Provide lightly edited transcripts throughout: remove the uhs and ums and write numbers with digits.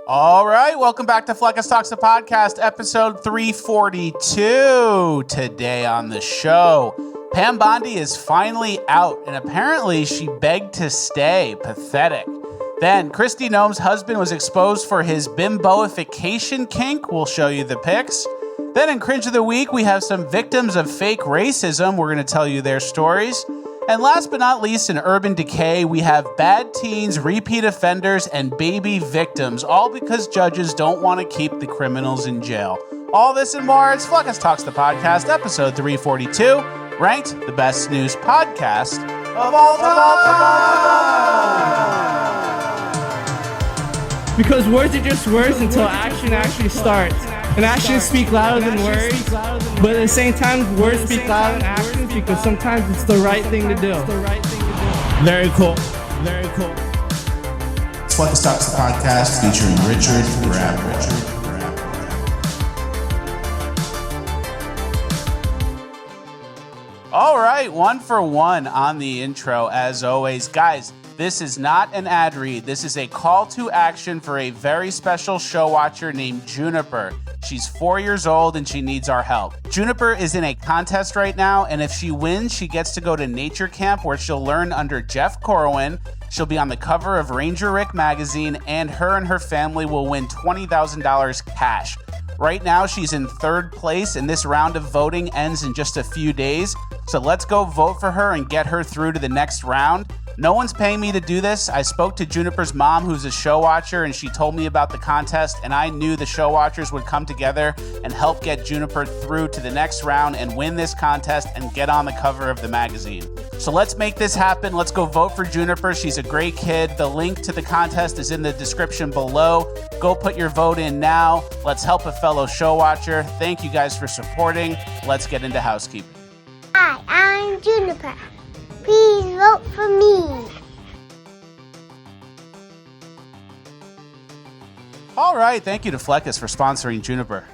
All right, welcome back to Fleccas Talks the Podcast, episode 342. Today on the show, Pam Bondi is finally out, and apparently she begged to stay. Pathetic. Then, Kristi Noem's husband was exposed for his bimboification kink. We'll show you the pics. Then in Cringe of the Week, we have some victims of fake racism. We're going to tell you their stories. And last but not least, in Urban Decay, we have bad teens, repeat offenders, and baby victims, all because judges don't want to keep the criminals in jail. All this and more, it's Fleccas Talks the Podcast, episode 342, ranked the best snooze podcast of all time. Because words are just words until action actually starts. And actions speak louder than words, but at the same time, words speak louder than actions because sometimes it's the right thing to do. Very cool. Very cool. It's Fleccas Talks the Podcast featuring Richard Grabber. All right, 1 for 1 on the intro, as always. Guys, this is not an ad read. This is a call to action for a very special show watcher named Juniper. She's 4 years old and she needs our help. Juniper is in a contest right now, and if she wins, she gets to go to nature camp where she'll learn under Jeff Corwin. She'll be on the cover of Ranger Rick magazine, and her family will win $20,000 cash. Right now, she's in 3rd place, and this round of voting ends in just a few days. So let's go vote for her and get her through to the next round. No one's paying me to do this. I spoke to Juniper's mom, who's a show watcher, and she told me about the contest, and I knew the show watchers would come together and help get Juniper through to the next round and win this contest and get on the cover of the magazine. So let's make this happen. Let's go vote for Juniper. She's a great kid. The link to the contest is in the description below. Go put your vote in now. Let's help a fellow show watcher. Thank you guys for supporting. Let's get into housekeeping. Hi, I'm Juniper. Please vote for me. All right, thank you to Fleccas for sponsoring Juniper.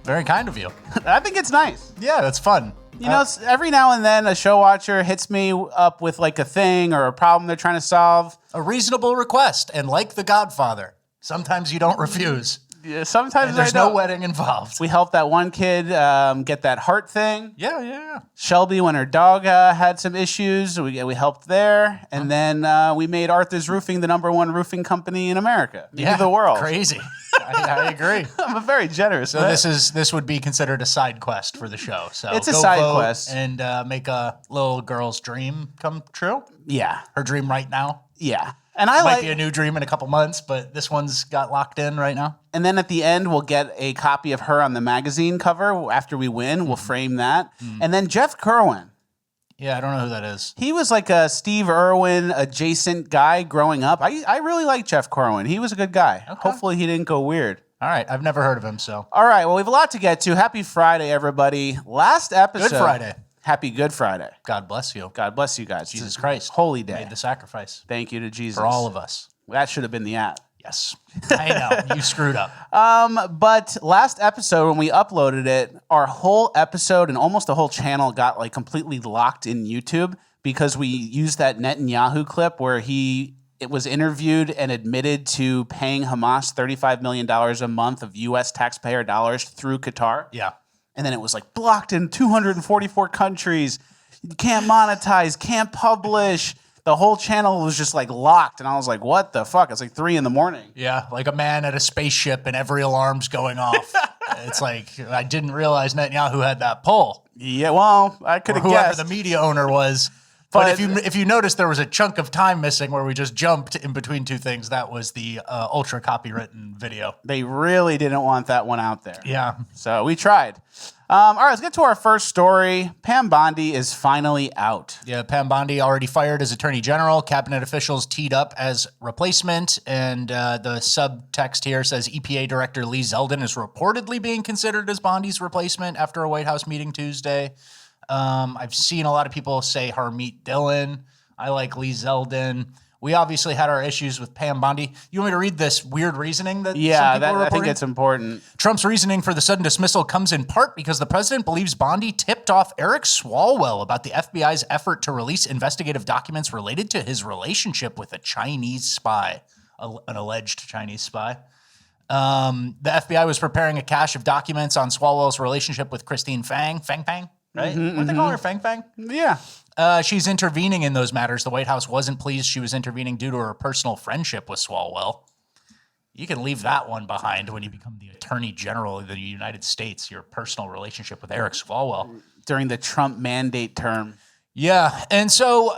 Very kind of you. I think it's nice. Yeah, that's fun. You know, every now and then a show watcher hits me up with like a thing or a problem they're trying to solve. A reasonable request, and like The Godfather, sometimes you don't refuse. Yeah, sometimes And there's no wedding involved. We helped that one kid get that heart thing. Yeah. Shelby, when her dog had some issues, we helped there. And then we made Arthur's Roofing the #1 roofing company in America, maybe the world. Crazy. I agree. I'm a very generous. So this would be considered a side quest for the show. So it's a side quest and make a little girl's dream come true. Yeah, her dream right now. Yeah. And I might be a new dream in a couple months, but this one's got locked in right now. And then at the end, we'll get a copy of her on the magazine cover. After we win, we'll frame that. And then Jeff Corwin. Yeah, I don't know who that is. He was like a Steve Irwin adjacent guy growing up. I really like Jeff Corwin. He was a good guy. Okay. Hopefully he didn't go weird. All right. I've never heard of him, so. All right. Well, we have a lot to get to. Happy Friday, everybody. Last episode. Good Friday. Happy Good Friday. God bless you. God bless you guys. Jesus Christ. Holy day. Made the sacrifice. Thank you to Jesus. For all of us. That should have been the ad. Yes. I know. You screwed up. But last episode, when we uploaded it, our whole episode and almost the whole channel got like completely locked in YouTube because we used that Netanyahu clip where it was interviewed and admitted to paying Hamas $35 million a month of U.S. taxpayer dollars through Qatar. Yeah. And then it was like blocked in 244 countries. You can't monetize, can't publish. The whole channel was just like locked. And I was like, what the fuck? It's like 3 a.m. Yeah, like a man at a spaceship and every alarm's going off. It's like, I didn't realize Netanyahu had that pull. Yeah, well, I could have guessed. Whoever the media owner was. But if you notice, there was a chunk of time missing where we just jumped in between two things. That was the ultra copywritten video. They really didn't want that one out there. Yeah. So we tried. All right, let's get to our first story. Pam Bondi is finally out. Yeah, Pam Bondi already fired as Attorney General. Cabinet officials teed up as replacement. And the subtext here says EPA Director Lee Zeldin is reportedly being considered as Bondi's replacement after a White House meeting Tuesday. I've seen a lot of people say Harmeet Dillon. I like Lee Zeldin. We obviously had our issues with Pam Bondi. You want me to read this weird reasoning that some people are reporting? I think it's important. Trump's reasoning for the sudden dismissal comes in part because the president believes Bondi tipped off Eric Swalwell about the FBI's effort to release investigative documents related to his relationship with a Chinese spy, an alleged Chinese spy. The FBI was preparing a cache of documents on Swalwell's relationship with Christine Fang, right? What they call her, Fang? Yeah. She's intervening in those matters. The White House wasn't pleased she was intervening due to her personal friendship with Swalwell. You can leave that one behind when you become the Attorney General of the United States, your personal relationship with Eric Swalwell. During the Trump mandate term. Yeah, and so,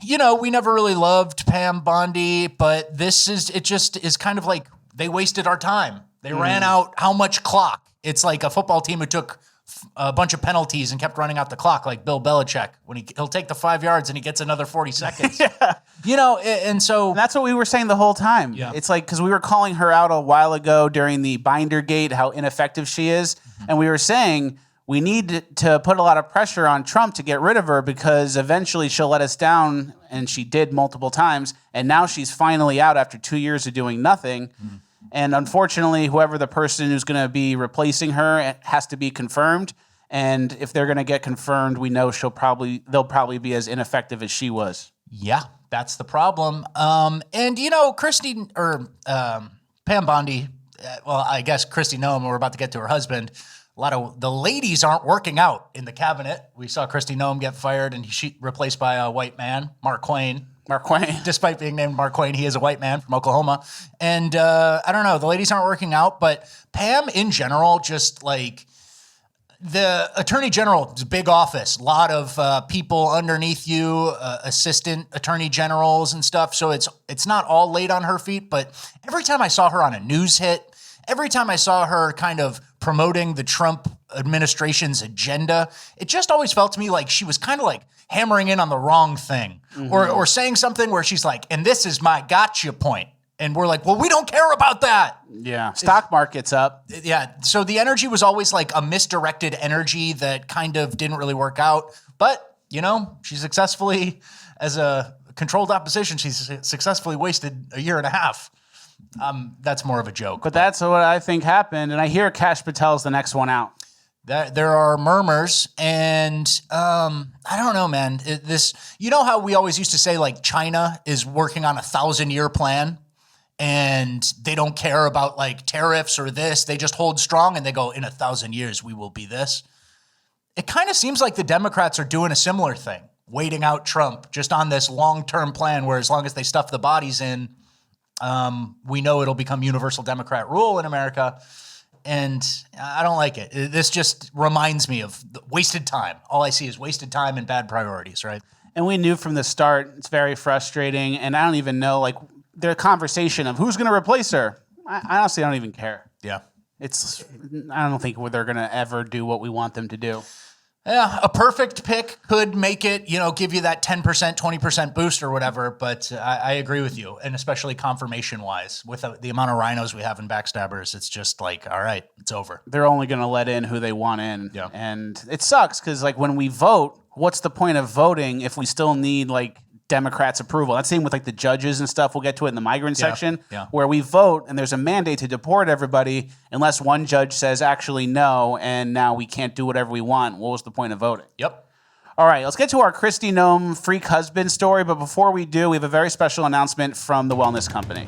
we never really loved Pam Bondi, but it just is kind of like they wasted our time. They ran out how much clock? It's like a football team who took a bunch of penalties and kept running out the clock, like Bill Belichick. When he'll take the 5 yards and he gets another 40 seconds. And so... And that's what we were saying the whole time. Yeah. It's like, because we were calling her out a while ago during the Binder Gate, how ineffective she is. And we were saying... We need to put a lot of pressure on Trump to get rid of her because eventually she'll let us down, and she did multiple times, and now she's finally out after 2 years of doing nothing. And unfortunately, whoever the person who's going to be replacing her has to be confirmed, and if they're going to get confirmed, we know they'll probably be as ineffective as she was. Yeah, that's the problem. Pam Bondi, I guess Kristi Noem, we're about to get to her husband. A lot of the ladies aren't working out in the cabinet. We saw Kristi Noem get fired and she replaced by a white man, Mark Quain. Despite being named Mark Quain, he is a white man from Oklahoma. And I don't know, the ladies aren't working out, but Pam in general, just like the Attorney General is a big office, a lot of people underneath you, assistant attorney generals and stuff. So it's not all laid on her feet, but every time I saw her on a news hit, every time I saw her kind of promoting the Trump administration's agenda, it just always felt to me like she was kind of like hammering in on the wrong thing or saying something where she's like, and this is my gotcha point. And we're like, well, we don't care about that. Yeah. Stock market's up. Yeah. So the energy was always like a misdirected energy that kind of didn't really work out. But, she successfully, as a controlled opposition, she's successfully wasted a year and a half. That's more of a joke. But that's what I think happened. And I hear Kash Patel's the next one out. There are murmurs, and I don't know, man. How we always used to say, like, China is working on a 1,000-year plan, and they don't care about, like, tariffs or this. They just hold strong, and they go, in 1,000 years, we will be this. It kind of seems like the Democrats are doing a similar thing, waiting out Trump, just on this long-term plan where as long as they stuff the bodies in, we know it'll become universal Democrat rule in America, and I don't like it. This just reminds me of wasted time. All I see is wasted time and bad priorities, right? And we knew from the start, it's very frustrating, and I don't even know, like, their conversation of who's going to replace her. I honestly don't even care. Yeah. I don't think they're going to ever do what we want them to do. Yeah, a perfect pick could make it, give you that 10%, 20% boost or whatever, but I agree with you, and especially confirmation-wise. With the amount of rhinos we have in Backstabbers, it's just like, all right, it's over. They're only going to let in who they want in. Yeah. And it sucks because, like, when we vote, what's the point of voting if we still need, like, Democrats' approval? That's the same with, like, the judges and stuff. We'll get to it in the migrant section where we vote and there's a mandate to deport everybody unless one judge says actually no, and now we can't do whatever we want. What was the point of voting? Yep. All right, let's get to our Kristi Noem freak husband story. But before we do, we have a very special announcement from the Wellness Company.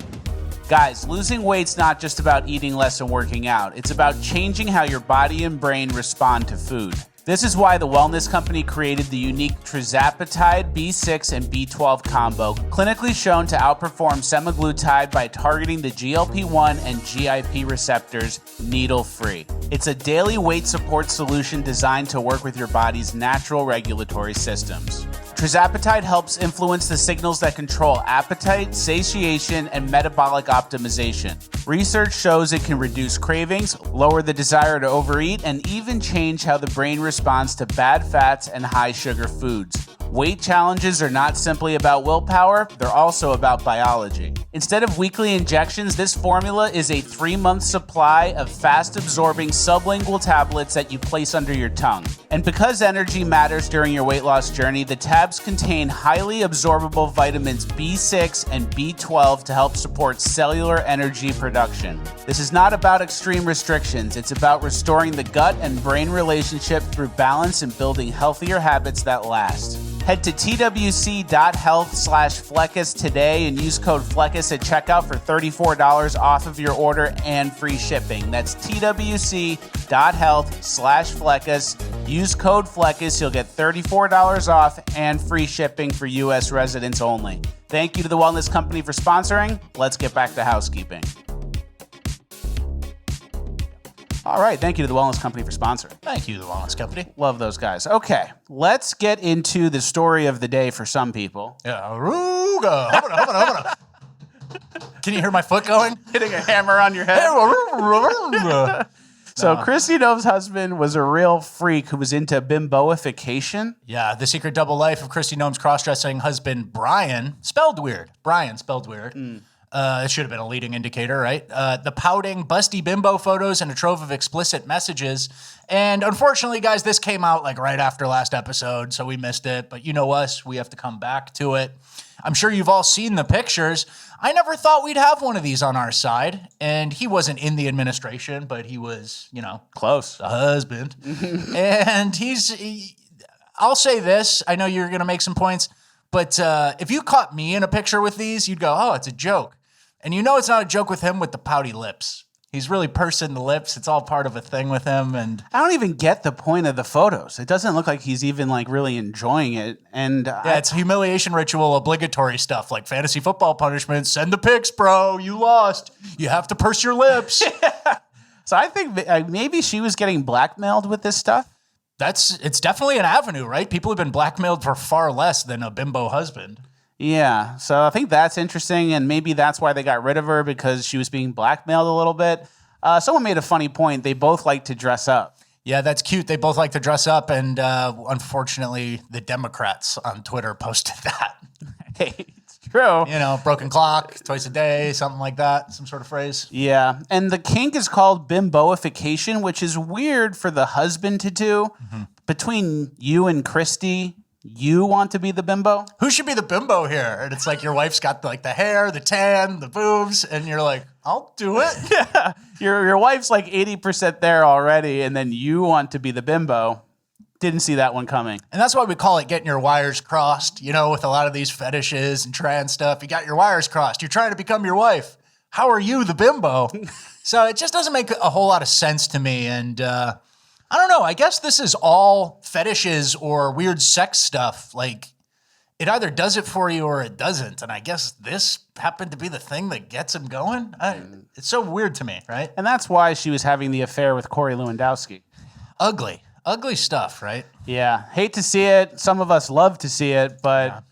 Guys, losing weight's not just about eating less and working out. It's about changing how your body and brain respond to food. This is why the Wellness Company created the unique Trizapatide B6 and B12 combo, clinically shown to outperform semaglutide by targeting the GLP-1 and GIP receptors needle-free. It's a daily weight support solution designed to work with your body's natural regulatory systems. Trizapatide helps influence the signals that control appetite, satiation, and metabolic optimization. Research shows it can reduce cravings, lower the desire to overeat, and even change how the brain responds to bad fats and high sugar foods. Weight challenges are not simply about willpower, they're also about biology. Instead of weekly injections, this formula is a 3-month supply of fast-absorbing sublingual tablets that you place under your tongue. And because energy matters during your weight loss journey, the tabs contain highly absorbable vitamins B6 and B12 to help support cellular energy production. This is not about extreme restrictions, it's about restoring the gut and brain relationship through balance and building healthier habits that last. Head to twc.health/Fleccas today and use code Fleccas at checkout for $34 off of your order and free shipping. That's twc.health/Fleccas. Use code Fleccas. You'll get $34 off and free shipping for U.S. residents only. Thank you to the Wellness Company for sponsoring. Let's get back to housekeeping. All right. Thank you to the Wellness Company for sponsoring. Thank you, the Wellness Company. Love those guys. Okay. Let's get into the story of the day for some people. Yeah. Aruga. Humana. Can you hear my foot going? Hitting a hammer on your head. So Kristi Noem's husband was a real freak who was into bimboification. Yeah, the secret double life of Kristi Noem's cross-dressing husband, Brian, spelled weird. It should have been a leading indicator, right? The pouting, busty bimbo photos and a trove of explicit messages. And unfortunately, guys, this came out like right after last episode, so we missed it. But you know us, we have to come back to it. I'm sure you've all seen the pictures. I never thought we'd have one of these on our side. And he wasn't in the administration, but he was, close. A husband. And I'll say this. I know you're going to make some points. But if you caught me in a picture with these, you'd go, oh, it's a joke. And it's not a joke with him with the pouty lips. He's really pursing the lips. It's all part of a thing with him. And I don't even get the point of the photos. It doesn't look like he's even really enjoying it. And it's humiliation ritual, obligatory stuff like fantasy football punishment. Send the pics, bro. You lost. You have to purse your lips. So I think maybe she was getting blackmailed with this stuff. It's definitely an avenue, right? People have been blackmailed for far less than a bimbo husband. Yeah, so I think that's interesting, and maybe that's why they got rid of her, because she was being blackmailed a little bit. Someone made a funny point. They both like to dress up. Yeah, that's cute. They both like to dress up, and unfortunately, the Democrats on Twitter posted that. Hey, it's true. Broken clock, twice a day, something like that, some sort of phrase. Yeah, and the kink is called bimboification, which is weird for the husband to do. Mm-hmm. Between you and Kristi, you want to be the bimbo? Who should be the bimbo here? And it's like your wife's got the hair, the tan, the boobs, and you're like, I'll do it. Yeah, your wife's like 80% there already, and then you want to be the bimbo. Didn't see that one coming. And that's why we call it getting your wires crossed. With a lot of these fetishes and trans stuff, you got your wires crossed. You're trying to become your wife. How are you the bimbo? So it just doesn't make a whole lot of sense to me. And I don't know. I guess this is all fetishes or weird sex stuff. Like, it either does it for you or it doesn't. And I guess this happened to be the thing that gets him going. It's so weird to me, right? And that's why she was having the affair with Corey Lewandowski. Ugly stuff, right? Yeah. Hate to see it. Some of us love to see it, but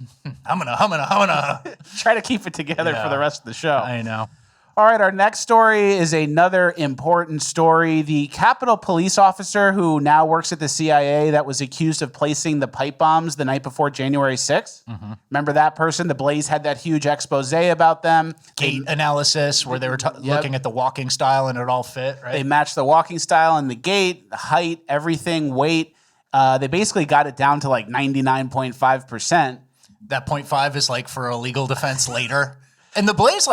I'm gonna try to keep it together for the rest of the show. I know. All right, our next story is another important story. The Capitol police officer who now works at the CIA that was accused of placing the pipe bombs the night before January 6th. Mm-hmm. Remember that person? The Blaze had that huge expose about them. Gait analysis where they were looking at the walking style and it all fit, right? They matched the walking style and the gait, the height, everything, weight. They basically got it down to 99.5%. That 0.5 is for a legal defense later. And the Blaze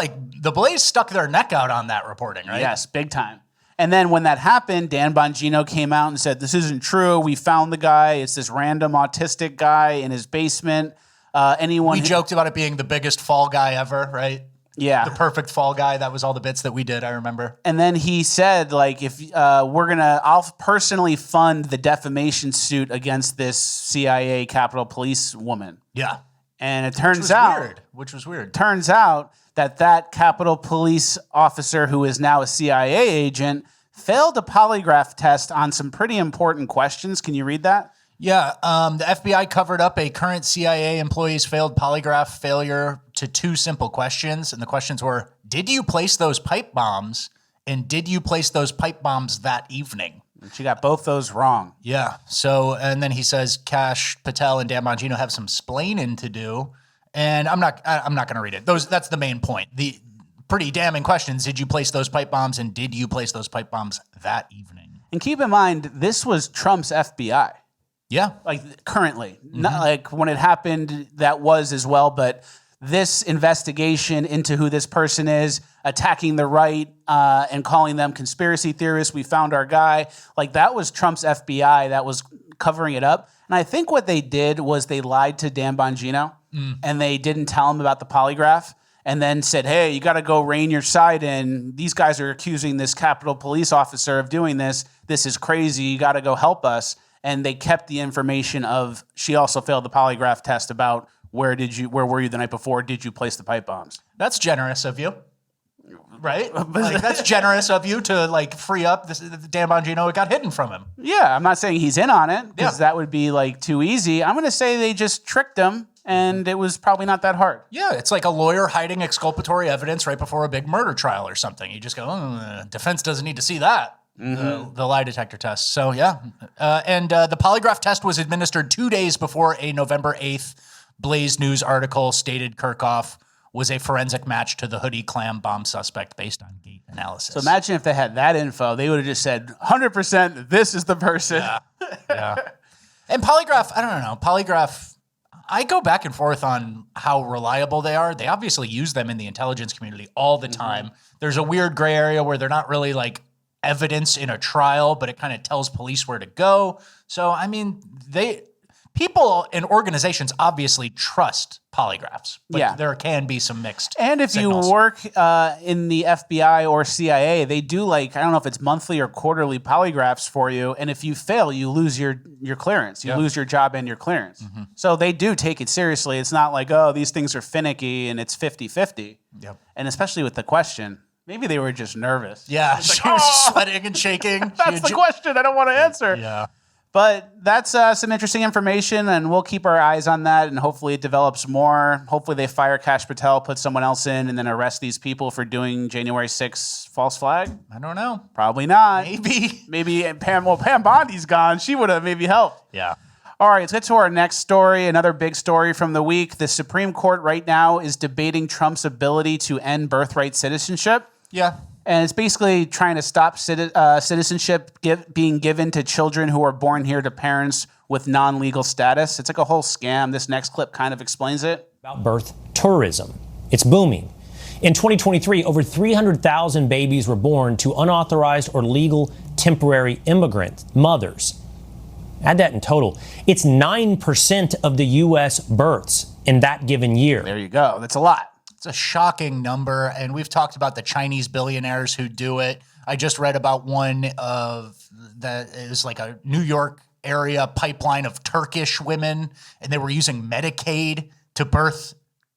stuck their neck out on that reporting, right? Yes, big time. And then when that happened, Dan Bongino came out and said, this isn't true. We found the guy. It's this random autistic guy in his basement. We joked about it being the biggest fall guy ever, right? Yeah. The perfect fall guy. That was all the bits that we did, I remember. And then he said, if I'll personally fund the defamation suit against this CIA Capitol Police woman. Yeah. And it turns out, which was weird. Turns out that Capitol Police officer, who is now a CIA agent, failed a polygraph test on some pretty important questions. Can you read that? Yeah. The FBI covered up a current CIA employee's failed polygraph failure to two simple questions. And the questions were, did you place those pipe bombs? And did you place those pipe bombs that evening? She got both those wrong. Yeah. So, and then he says Kash Patel and Dan Bongino have some splaining to do. And I'm not going to read it. That's the main point. The pretty damning questions. Did you place those pipe bombs? And did you place those pipe bombs that evening? And keep in mind, this was Trump's FBI. Yeah. Currently. Mm-hmm. Not when it happened, that was as well. But this investigation into who this person is, attacking the right and calling them conspiracy theorists. We found our guy. That was Trump's FBI that was covering it up. And And I think what they did was they lied to Dan Bongino and they didn't tell him about the polygraph and then said, hey, you got to go rein your side in. These guys are accusing this Capitol Police officer of doing this. This is crazy. You got to go help us. And they kept the information of she also failed the polygraph test about where were you the night before? Did you place the pipe bombs? That's generous of you. Right? Like, that's generous of you to like free up this Dan Bongino. It got hidden from him. Yeah, I'm not saying he's in on it because that would be like too easy. I'm going to say they just tricked him and it was probably not that hard. Yeah, it's like a lawyer hiding exculpatory evidence right before a big murder trial or something. You just go, defense doesn't need to see that. The lie detector test. So yeah. And the polygraph test was administered 2 days before a November 8th Blaze News article stated Kirchhoff was a forensic match to the hoodie clam bomb suspect based on gait analysis. So imagine if they had that info. They would have just said, 100% this is the person. Yeah. And polygraph, I don't know. Polygraph, I go back and forth on how reliable they are. They obviously use them in the intelligence community all the time. There's a weird gray area where they're not really like evidence in a trial, but it kind of tells police where to go. So, I mean, people and organizations obviously trust polygraphs, but there can be some mixed And if signals. you work in the FBI or CIA, they do like, I don't know if it's monthly or quarterly polygraphs for you. And if you fail, you lose your clearance. You lose your job and your clearance. So they do take it seriously. It's not like, oh, these things are finicky and it's 50-50. Yep. And especially with the question, maybe they were just nervous. Yeah, she was sweating and shaking. That's the question I don't want to answer. Yeah. But that's some interesting information, and we'll keep our eyes on that, and hopefully it develops more. Hopefully they fire Kash Patel, put someone else in, and then arrest these people for doing January 6th false flag. I don't know. Probably not. Maybe Pam Bondi's gone. She would have maybe helped. Yeah. All right, let's get to our next story, another big story from the week. The Supreme Court right now is debating Trump's ability to end birthright citizenship. Yeah. And it's basically trying to stop citizenship being given to children who are born here to parents with non-legal status. It's like a whole scam. This next clip kind of explains it. About birth tourism. It's booming. In 2023, over 300,000 babies were born to unauthorized or legal temporary immigrant mothers. Add that in total. It's 9% of the U.S. births in that given year. There you go. That's a lot. It's a shocking number, and we've talked about the Chinese billionaires who do it. I just read about one of that is like a New York area pipeline of Turkish women, and they were using Medicaid to birth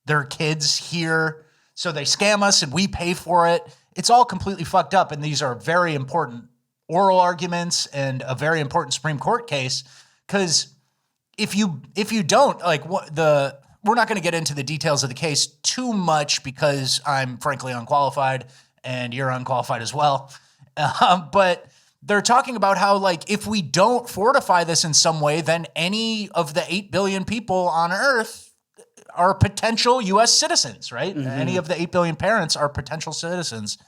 their kids here. So they scam us, and we pay for it. It's all completely fucked up, and these are very important oral arguments and a very important Supreme Court case, because if you don't, like, we're not going to get into the details of the case too much because I'm frankly unqualified and you're unqualified as well. But they're talking about how, like, if we don't fortify this in some way, then any of the 8 billion people on Earth are potential U.S. citizens, right? Any of the 8 billion parents are potential citizens.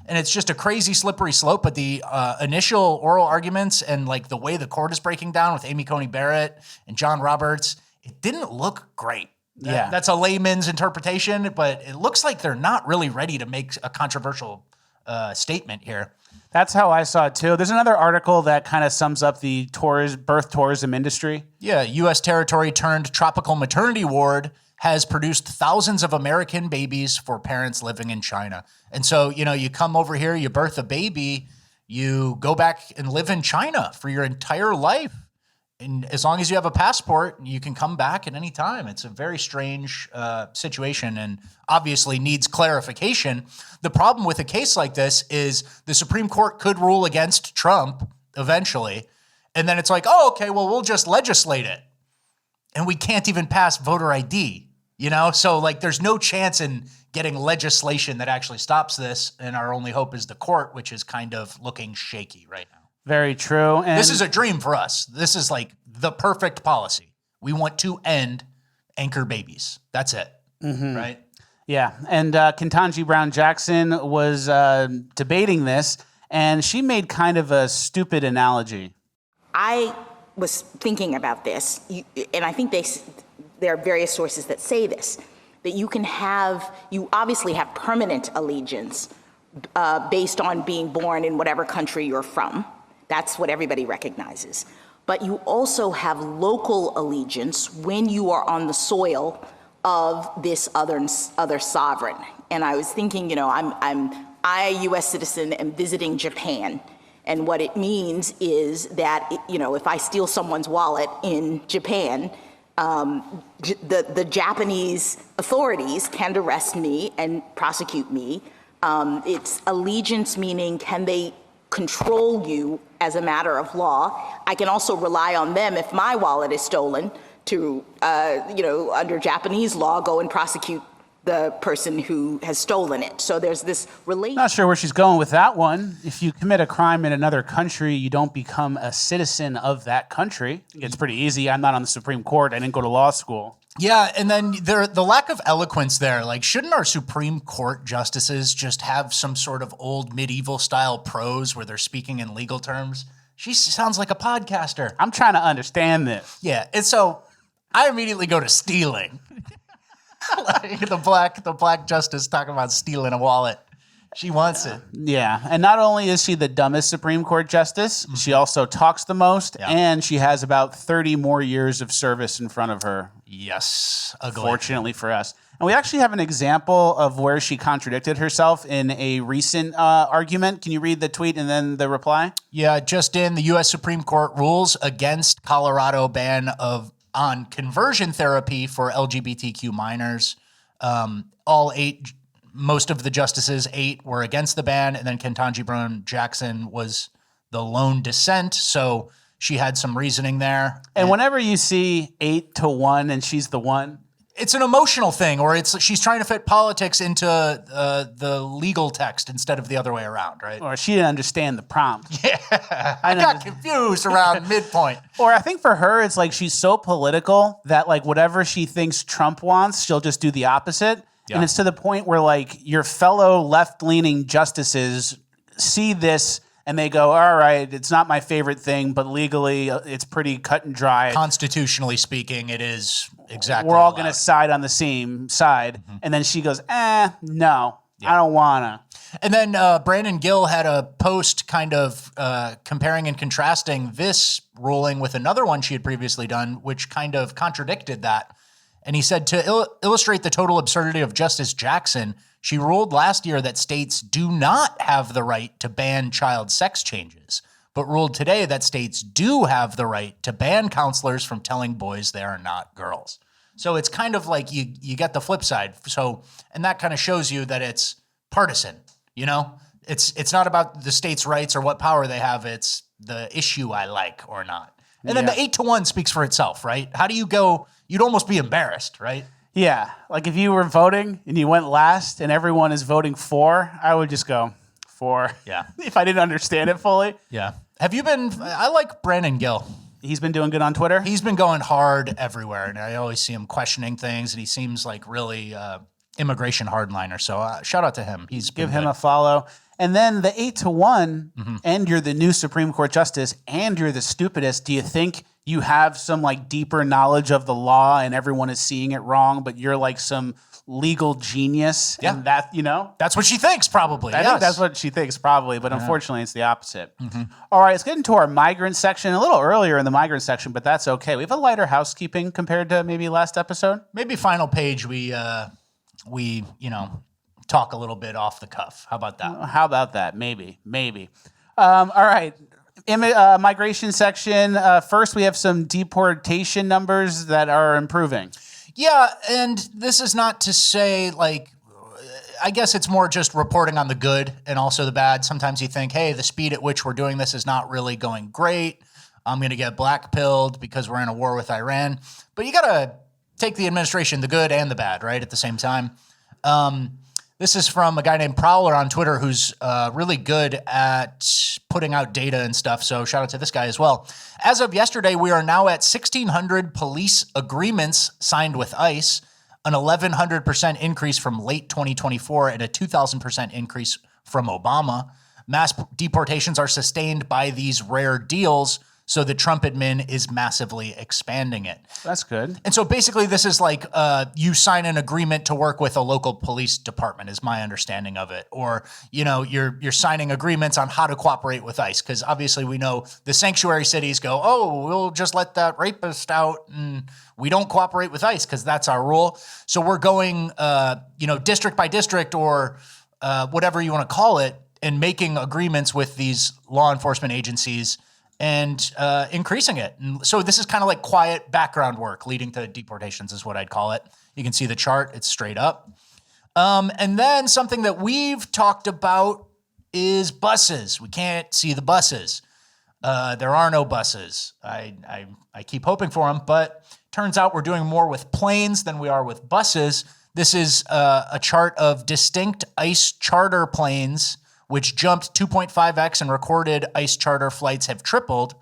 And it's just a crazy slippery slope. But the initial oral arguments and like the way the court is breaking down with Amy Coney Barrett and John Roberts, it didn't look great. That's a layman's interpretation, but it looks like they're not really ready to make a controversial statement here. That's how I saw it too. There's another article that kind of sums up the birth tourism industry. Yeah, U.S. territory turned tropical maternity ward has produced thousands of American babies for parents living in China. And so, you come over here, you birth a baby, you go back and live in China for your entire life. And as long as you have a passport, you can come back at any time. It's a very strange situation and obviously needs clarification. The problem with a case like this is the Supreme Court could rule against Trump eventually. And then it's like, oh, okay, well, we'll just legislate it. And we can't even pass voter ID, So, like, there's no chance in getting legislation that actually stops this. And our only hope is the court, which is kind of looking shaky right now. Very true. And this is a dream for us. This is like the perfect policy. We want to end anchor babies. That's it. Right? Yeah. And Kentanji Brown Jackson was debating this, and she made kind of a stupid analogy. I was thinking about this, and I think there are various sources that say this, that you obviously have permanent allegiance based on being born in whatever country you're from. That's what everybody recognizes. but you also have local allegiance when you are on the soil of this other sovereign. And I was thinking, I, a U.S. citizen, am visiting Japan. And what it means is that, if I steal someone's wallet in Japan, the Japanese authorities can arrest me and prosecute me. It's allegiance, meaning can they control you as a matter of law. I can also rely on them if my wallet is stolen to, under Japanese law, go and prosecute the person who has stolen it. So there's this relation. Not sure where she's going with that one. If you commit a crime in another country, you don't become a citizen of that country. It's pretty easy. I'm not on the Supreme Court. I didn't go to law school. Yeah, and then the lack of eloquence there. Like, shouldn't our Supreme Court justices just have some sort of old medieval style prose where they're speaking in legal terms? She sounds like a podcaster. I'm trying to understand this. Yeah, and so I immediately go to stealing. Like the black justice talking about stealing a wallet. She wants it. Yeah, and not only is she the dumbest Supreme Court justice, she also talks the most, and she has about 30 more years of service in front of her. Yes, ugly. Fortunately for us. And we actually have an example of where she contradicted herself in a recent argument. Can you read the tweet and then the reply? Yeah, just in, the U.S. Supreme Court rules against Colorado ban on conversion therapy for LGBTQ minors. Most of the justices, 8, were against the ban, and then Kentanji Brown Jackson was the lone dissent, so she had some reasoning there. And whenever you see 8-1 and she's the one, it's an emotional thing, or she's trying to fit politics into the legal text instead of the other way around, right? or she didn't understand the prompt. Yeah, I got confused around midpoint. Or I think for her, it's like she's so political that like whatever she thinks Trump wants, she'll just do the opposite. Yeah. And it's to the point where like your fellow left-leaning justices see this and they go, all right, it's not my favorite thing, but legally it's pretty cut and dry. Constitutionally speaking, it is exactly We're all going to side on the same side. Mm-hmm. And then she goes, no, I don't want to. And then Brandon Gill had a post kind of comparing and contrasting this ruling with another one she had previously done, which kind of contradicted that. And he said, to illustrate the total absurdity of Justice Jackson, she ruled last year that states do not have the right to ban child sex changes, but ruled today that states do have the right to ban counselors from telling boys they are not girls. So it's kind of like you get the flip side. So, and that kind of shows you that it's partisan, you know? It's not about the state's rights or what power they have. It's the issue I like or not. And then the 8-1 speaks for itself, right? How do you go? You'd almost be embarrassed, right? Yeah. Like if you were voting and you went last and everyone is voting for, I would just go for. Yeah. If I didn't understand it fully. Yeah. I like Brandon Gill. He's been doing good on Twitter? He's been going hard everywhere, and I always see him questioning things, and he seems like really immigration hardliner. So shout out to him. Give him a follow. And then the 8-1, and you're the new Supreme Court justice, and you're the stupidest. Do you think you have some like deeper knowledge of the law, and everyone is seeing it wrong, but you're like some legal genius? Yeah, and that that's what she thinks probably. I think that's what she thinks probably, but unfortunately, it's the opposite. All right, let's get into our migrant section. A little earlier in the migrant section, but that's okay. We have a lighter housekeeping compared to maybe last episode. Maybe final page. We talk a little bit off the cuff. How about that? Maybe. All right. Migration section. First, we have some deportation numbers that are improving. Yeah, and this is not to say, like, I guess it's more just reporting on the good and also the bad. Sometimes you think, hey, the speed at which we're doing this is not really going great. I'm going to get black-pilled because we're in a war with Iran. But you got to take the administration, the good and the bad, right, at the same time. This is from a guy named Prowler on Twitter who's really good at putting out data and stuff, so shout out to this guy as well. As of yesterday, we are now at 1,600 police agreements signed with ICE, an 1,100% increase from late 2024 and a 2,000% increase from Obama. Mass deportations are sustained by these rare deals, So the Trump admin is massively expanding it. That's good. And so basically this is like you sign an agreement to work with a local police department is my understanding of it. Or, you're signing agreements on how to cooperate with ICE. Because obviously we know the sanctuary cities go, oh, we'll just let that rapist out and we don't cooperate with ICE because that's our rule. So we're going, district by district or whatever you want to call it and making agreements with these law enforcement agencies and increasing it. And so this is kind of like quiet background work leading to deportations is what I'd call it. You can see the chart. It's straight up. And then something that we've talked about is buses. We can't see the buses. There are no buses. I keep hoping for them, but turns out we're doing more with planes than we are with buses. This is a chart of distinct ICE charter planes which jumped 2.5x and recorded ICE charter flights have tripled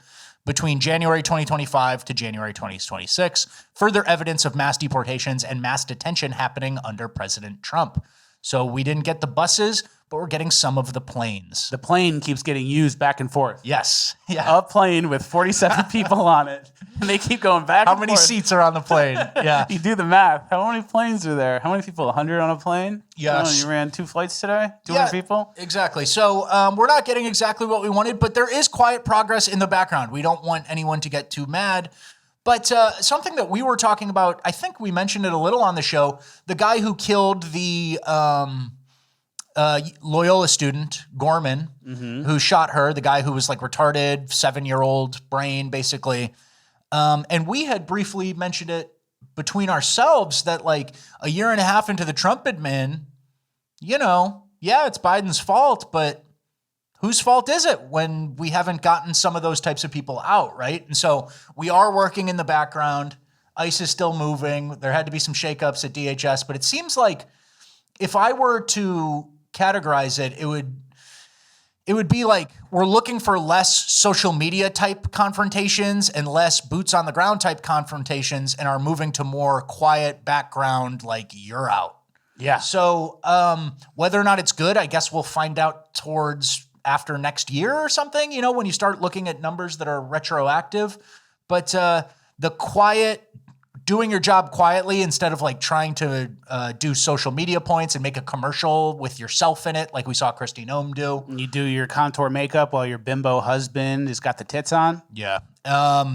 between January 2025 to January 2026. Further evidence of mass deportations and mass detention happening under President Trump. So we didn't get the buses, but we're getting some of the planes. The plane keeps getting used back and forth. Yes. Yeah. A plane with 47 people on it. And they keep going back and How many forth. seats are on the plane? Yeah. You do the math. How many planes are there? How many people? 100 on a plane? Yes. You ran 2 flights today? 200 people? Exactly. So we're not getting exactly what we wanted, but there is quiet progress in the background. We don't want anyone to get too mad. But something that we were talking about, I think we mentioned it a little on the show, the guy who killed the Loyola student, Gorman, who shot her, the guy who was like retarded, 7-year-old brain, basically. And we had briefly mentioned it between ourselves that like a year and a half into the Trump admin, it's Biden's fault, but whose fault is it when we haven't gotten some of those types of people out, right? And so we are working in the background. ICE is still moving. There had to be some shakeups at DHS, but it seems like if I were to categorize it, it would be like we're looking for less social media type confrontations and less boots on the ground type confrontations and are moving to more quiet background, like you're out. Yeah. So whether or not it's good, I guess we'll find out towards after next year or something, when you start looking at numbers that are retroactive. But the quiet, doing your job quietly instead of like trying to do social media points and make a commercial with yourself in it, like we saw Kristi Noem do. And you do your contour makeup while your bimbo husband has got the tits on. Yeah.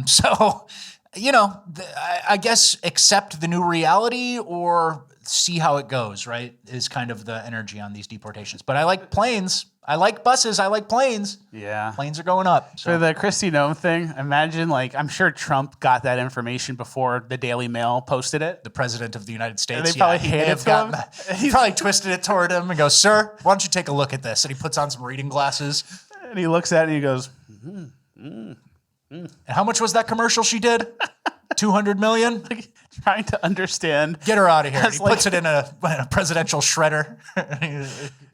So, I guess accept the new reality or see how it goes, right, is kind of the energy on these deportations. But I like planes. I like buses. I like planes. Yeah. Planes are going up. For the Kristi Noem thing, imagine, I'm sure Trump got that information before the Daily Mail posted it. The president of the United States. And they probably handed it to him. He probably twisted it toward him and goes, "Sir, why don't you take a look at this?" And he puts on some reading glasses. And he looks at it and he goes, And how much was that commercial she did? 200 million? Trying to understand. Get her out of here. He puts it in a presidential shredder.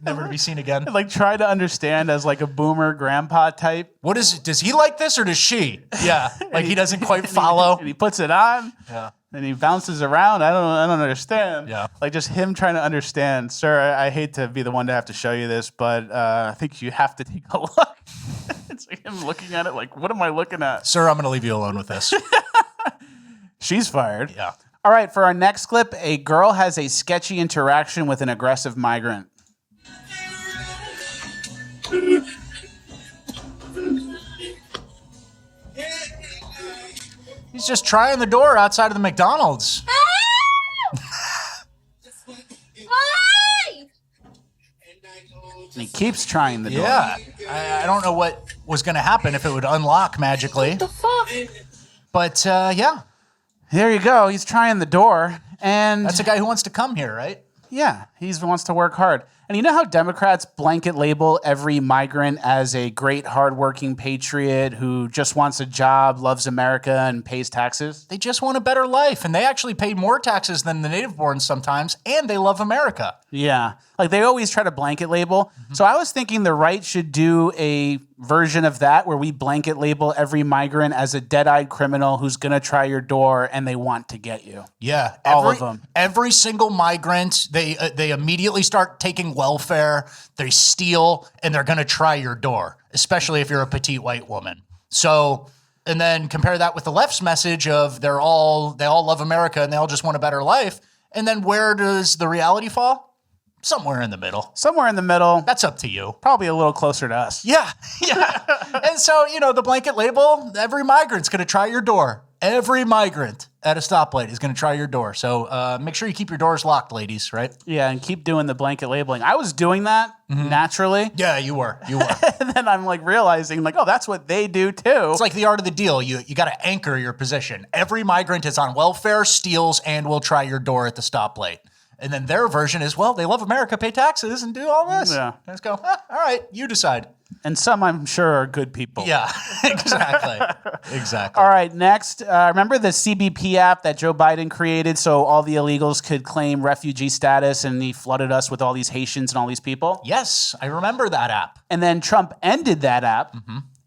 Never to be seen again. Try to understand as a boomer grandpa type. What is it? Does he like this or does she? Yeah. He doesn't quite follow. And he puts it on. Yeah. And he bounces around. I don't understand. Yeah. Just him trying to understand. Sir, I hate to be the one to have to show you this, but I think you have to take a look. It's him looking at it what am I looking at? Sir, I'm going to leave you alone with this. She's fired. Yeah. All right, for our next clip, a girl has a sketchy interaction with an aggressive migrant. He's just trying the door outside of the McDonald's. And he keeps trying the door. Yeah. I don't know what was going to happen if it would unlock magically. What the fuck? But, yeah. There you go. He's trying the door. And that's a guy who wants to come here, right? Yeah, he wants to work hard. And you know how Democrats blanket label every migrant as a great, hardworking patriot who just wants a job, loves America, and pays taxes? They just want a better life, and they actually pay more taxes than the native-born sometimes, and they love America. Yeah, they always try to blanket label. Mm-hmm. So I was thinking the right should do a version of that where we blanket label every migrant as a dead-eyed criminal who's going to try your door and they want to get you. Yeah. All of them. Every single migrant, they immediately start taking welfare, they steal, and they're going to try your door, especially if you're a petite white woman. So And then compare that with the left's message of they all love America and they all just want a better life. And then where does the reality fall? Somewhere in the middle. Somewhere in the middle. That's up to you. Probably a little closer to us. Yeah. And so, the blanket label, every migrant's going to try your door. Every migrant at a stoplight is going to try your door. So make sure you keep your doors locked, ladies, right? Yeah, and keep doing the blanket labeling. I was doing that naturally. Yeah, you were. And then I'm like realizing oh, that's what they do too. It's like the art of the deal. You got to anchor your position. Every migrant is on welfare, steals, and will try your door at the stoplight. And then their version is, well, they love America, pay taxes, and do all this. Yeah. Let's go, all right, you decide. And some, I'm sure, are good people. Yeah, exactly. Exactly. All right, next. Remember the CBP app that Joe Biden created so all the illegals could claim refugee status, and he flooded us with all these Haitians and all these people? Yes, I remember that app. And then Trump ended that app,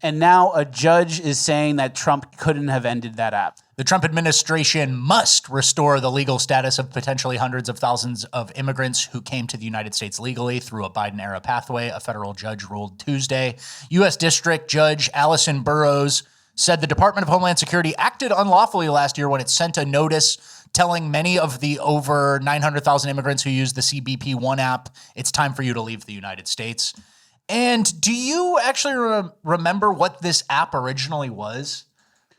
and now a judge is saying that Trump couldn't have ended that app. The Trump administration must restore the legal status of potentially hundreds of thousands of immigrants who came to the United States legally through a Biden-era pathway, a federal judge ruled Tuesday. U.S. District Judge Allison Burroughs said the Department of Homeland Security acted unlawfully last year when it sent a notice telling many of the over 900,000 immigrants who use the CBP One app, it's time for you to leave the United States. And do you actually remember what this app originally was?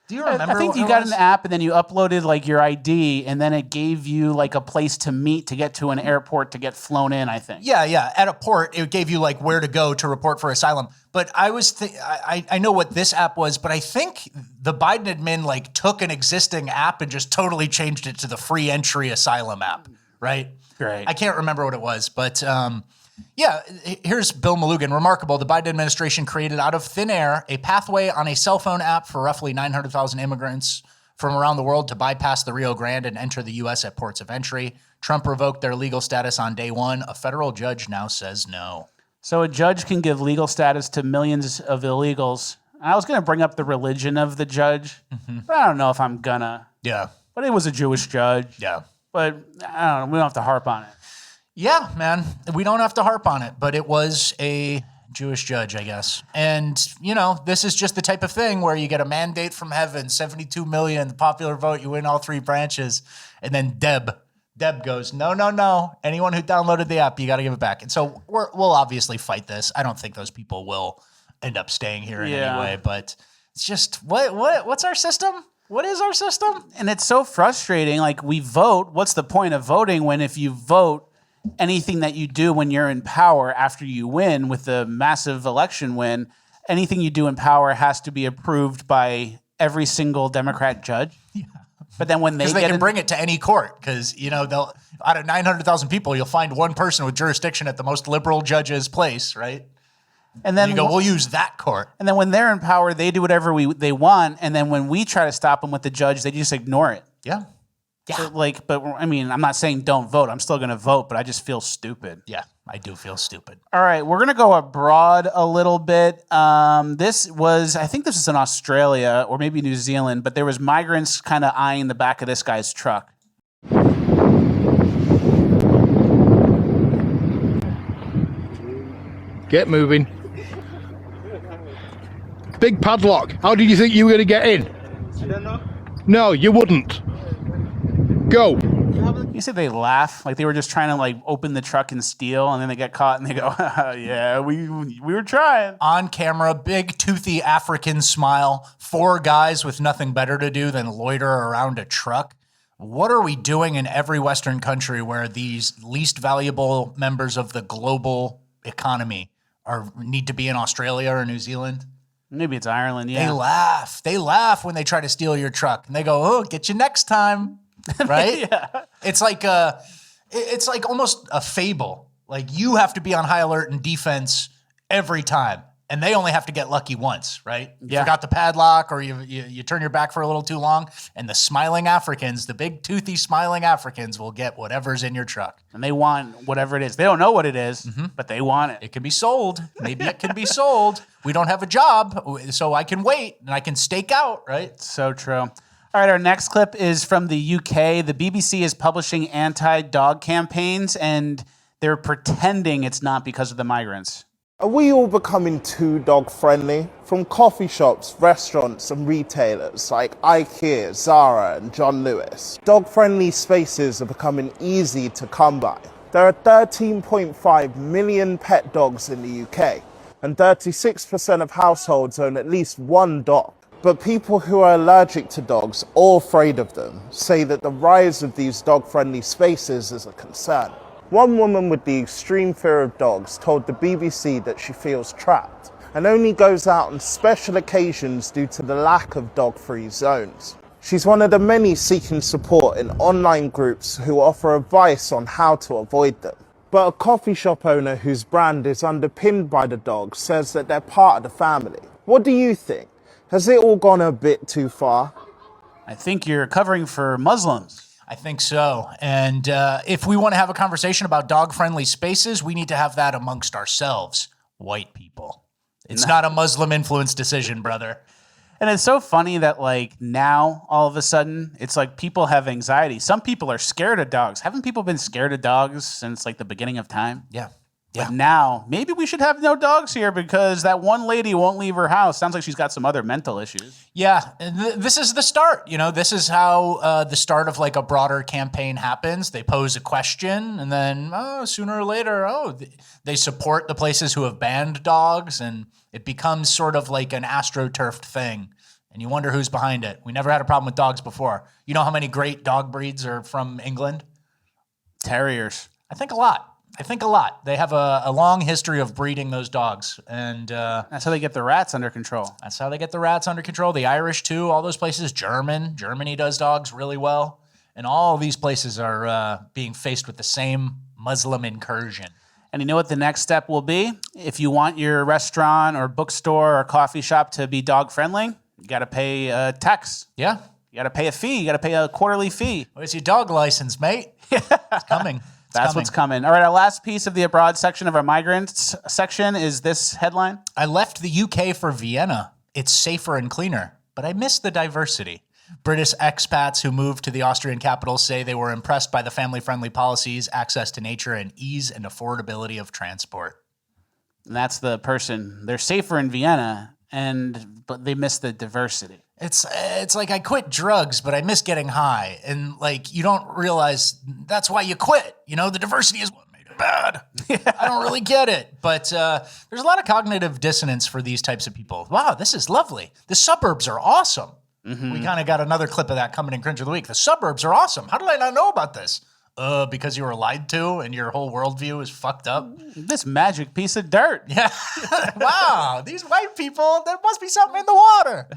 Do you remember? I think you got an app and then you uploaded your ID and then it gave you a place to meet to get to an airport to get flown in, I think. Yeah. At a port, it gave you where to go to report for asylum. But I know what this app was, but I think the Biden admin took an existing app and just totally changed it to the free entry asylum app, right? Great. I can't remember what it was, but yeah, here's Bill Malugin. Remarkable. The Biden administration created out of thin air a pathway on a cell phone app for roughly 900,000 immigrants from around the world to bypass the Rio Grande and enter the U.S. at ports of entry. Trump revoked their legal status on day one. A federal judge now says no. So a judge can give legal status to millions of illegals. I was going to bring up the religion of the judge, but I don't know if I'm gonna. Yeah. But it was a Jewish judge. Yeah. But I don't know. We don't have to harp on it. Yeah, man. We don't have to harp on it, but it was a Jewish judge, I guess. And, this is just the type of thing where you get a mandate from heaven, 72 million, the popular vote, you win all three branches. And then Deb goes, no. Anyone who downloaded the app, you got to give it back. And so we'll obviously fight this. I don't think those people will end up staying here in any way, but it's just, what's our system? What is our system? And it's so frustrating. We vote. What's the point of voting when if you vote, anything that you do when you're in power after you win with the massive election win, anything you do in power has to be approved by every single Democrat judge. Yeah. But then when they can bring it to any court because, they'll out of 900,000 people, you'll find one person with jurisdiction at the most liberal judge's place, right? And then you go, we'll use that court. And then when they're in power, they do whatever they want. And then when we try to stop them with the judge, they just ignore it. Yeah. Yeah. So but I mean, I'm not saying don't vote. I'm still going to vote, but I just feel stupid. Yeah, I do feel stupid. All right, we're going to go abroad a little bit. I think this was in Australia or maybe New Zealand, but there was migrants kind of eyeing the back of this guy's truck. Get moving. Big padlock. How did you think you were going to get in? I don't know. No, you wouldn't. Go. You said they laugh like they were just trying to open the truck and steal, and then they get caught and they go, "Yeah, we were trying." On camera, big toothy African smile. 4 guys with nothing better to do than loiter around a truck. What are we doing in every Western country where these least valuable members of the global economy need to be in Australia or New Zealand? Maybe it's Ireland. Yeah, They laugh when they try to steal your truck, and they go, "Oh, get you next time." Right? Yeah. It's like almost a fable. You have to be on high alert and defense every time, and they only have to get lucky once, right? You forgot the padlock, or you turn your back for a little too long, and the smiling Africans, the big toothy smiling Africans, will get whatever's in your truck. And they want whatever it is. They don't know what it is, but they want it. It can be sold. Maybe it can be sold. We don't have a job, so I can wait and I can stake out, right? So true. All right, our next clip is from the UK. The BBC is publishing anti-dog campaigns, and they're pretending it's not because of the migrants. Are we all becoming too dog friendly? From coffee shops, restaurants and retailers like IKEA, Zara and John Lewis, dog friendly spaces are becoming easy to come by. There are 13.5 million pet dogs in the UK and 36% of households own at least one dog. But people who are allergic to dogs or afraid of them say that the rise of these dog friendly spaces is a concern. One woman with the extreme fear of dogs told the BBC that she feels trapped and only goes out on special occasions due to the lack of dog-free zones. She's one of the many seeking support in online groups who offer advice on how to avoid them. But a coffee shop owner whose brand is underpinned by the dogs says that they're part of the family. What do you think? Has it all gone a bit too far? I think you're covering for Muslims. I think so. And if we want to have a conversation about dog-friendly spaces, we need to have that amongst ourselves, white people. It's not a Muslim-influenced decision, brother. And it's so funny that, like, now, all of a sudden, it's like people have anxiety. Some people are scared of dogs. Haven't people been scared of dogs since, like, the beginning of time? Yeah. But now, maybe we should have no dogs here because that one lady won't leave her house. Sounds like she's got some other mental issues. Yeah, this is the start. You know, this is how the start of like a broader campaign happens. They pose a question, and then sooner or later, they support the places who have banned dogs, and it becomes sort of like an astroturfed thing. And you wonder who's behind it. We never had a problem with dogs before. You know how many great dog breeds are from England? Terriers. I think a lot. They have a long history of breeding those dogs. And that's how they get the rats under control. The Irish, too. All those places. Germany does dogs really well. And all these places are being faced with the same Muslim incursion. And you know what the next step will be? If you want your restaurant or bookstore or coffee shop to be dog-friendly, you got to pay a tax. Yeah. You got to pay a fee. You got to pay a quarterly fee. Where's your dog license, mate? It's coming. That's what's coming. All right, our last piece of the abroad section of our migrants section is this headline. I left the UK for Vienna. It's safer and cleaner, but I miss the diversity. British expats who moved to the Austrian capital say they were impressed by the family-friendly policies, access to nature, and ease and affordability of transport. And that's the person. They're safer in Vienna, but they miss the diversity. It's like I quit drugs, but I miss getting high. And like, you don't realize that's why you quit. You know, the diversity is what made it bad. I don't really get it. But there's a lot of cognitive dissonance for these types of people. Wow, this is lovely. The suburbs are awesome. Mm-hmm. We kind of got another clip of that coming in Cringe of the Week. The suburbs are awesome. How did I not know about this? Because you were lied to and your whole worldview is fucked up. This magic piece of dirt. Yeah. Wow, these white people, there must be something in the water.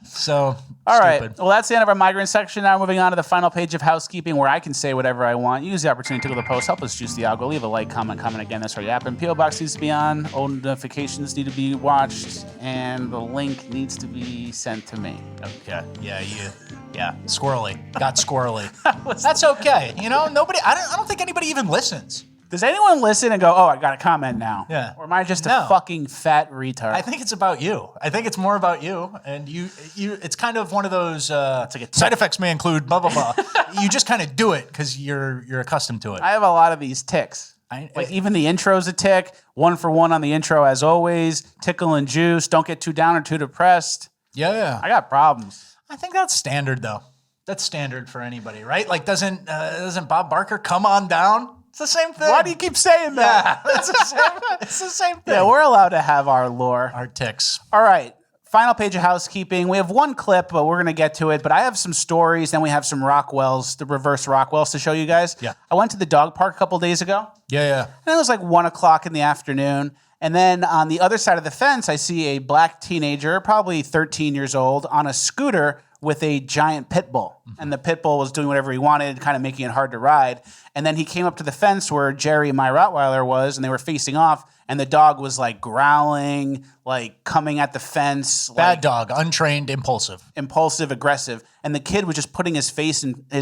So, all right. stupid. Well, that's the end of our migrant section. Now moving on to the final page of housekeeping where I can say whatever I want. Use the opportunity to tickle the post. Help us juice the algo. Leave a like, comment again. That's our app. And P.O. Box needs to be on. Old notifications need to be watched. And the link needs to be sent to me. Okay. Yeah. Squirrely. Got squirrely. That's okay. You know, I don't think anybody even listens. Does anyone listen and go, oh, I got to comment now? Yeah. Or am I just a fucking fat retard? I think it's about you. I think it's more about you. And you it's kind of one of those side effects may include blah, blah, blah. You just kind of do it because you're accustomed to it. I have a lot of these tics. Even the intro's a tick. 1 for 1 on the intro as always. Tickle and juice. Don't get too down or too depressed. Yeah. I got problems. I think that's standard, though. That's standard for anybody, right? Like, doesn't Bob Barker come on down? It's the same thing. Why do you keep saying that? Yeah, it's the same thing. Yeah, we're allowed to have our lore. Our ticks. All right. Final page of housekeeping. We have one clip, but we're going to get to it. But I have some stories. Then we have some Rockwells, the reverse Rockwells to show you guys. Yeah. I went to the dog park a couple days ago. Yeah. And it was like 1 o'clock in the afternoon. And then on the other side of the fence, I see a black teenager, probably 13 years old, on a scooter with a giant pit bull. Mm-hmm. And the pit bull was doing whatever he wanted, kind of making it hard to ride. And then he came up to the fence where Jerry, my Rottweiler, was, and they were facing off. And the dog was like growling, like coming at the fence. Bad dog, untrained, impulsive, aggressive. And the kid was just putting his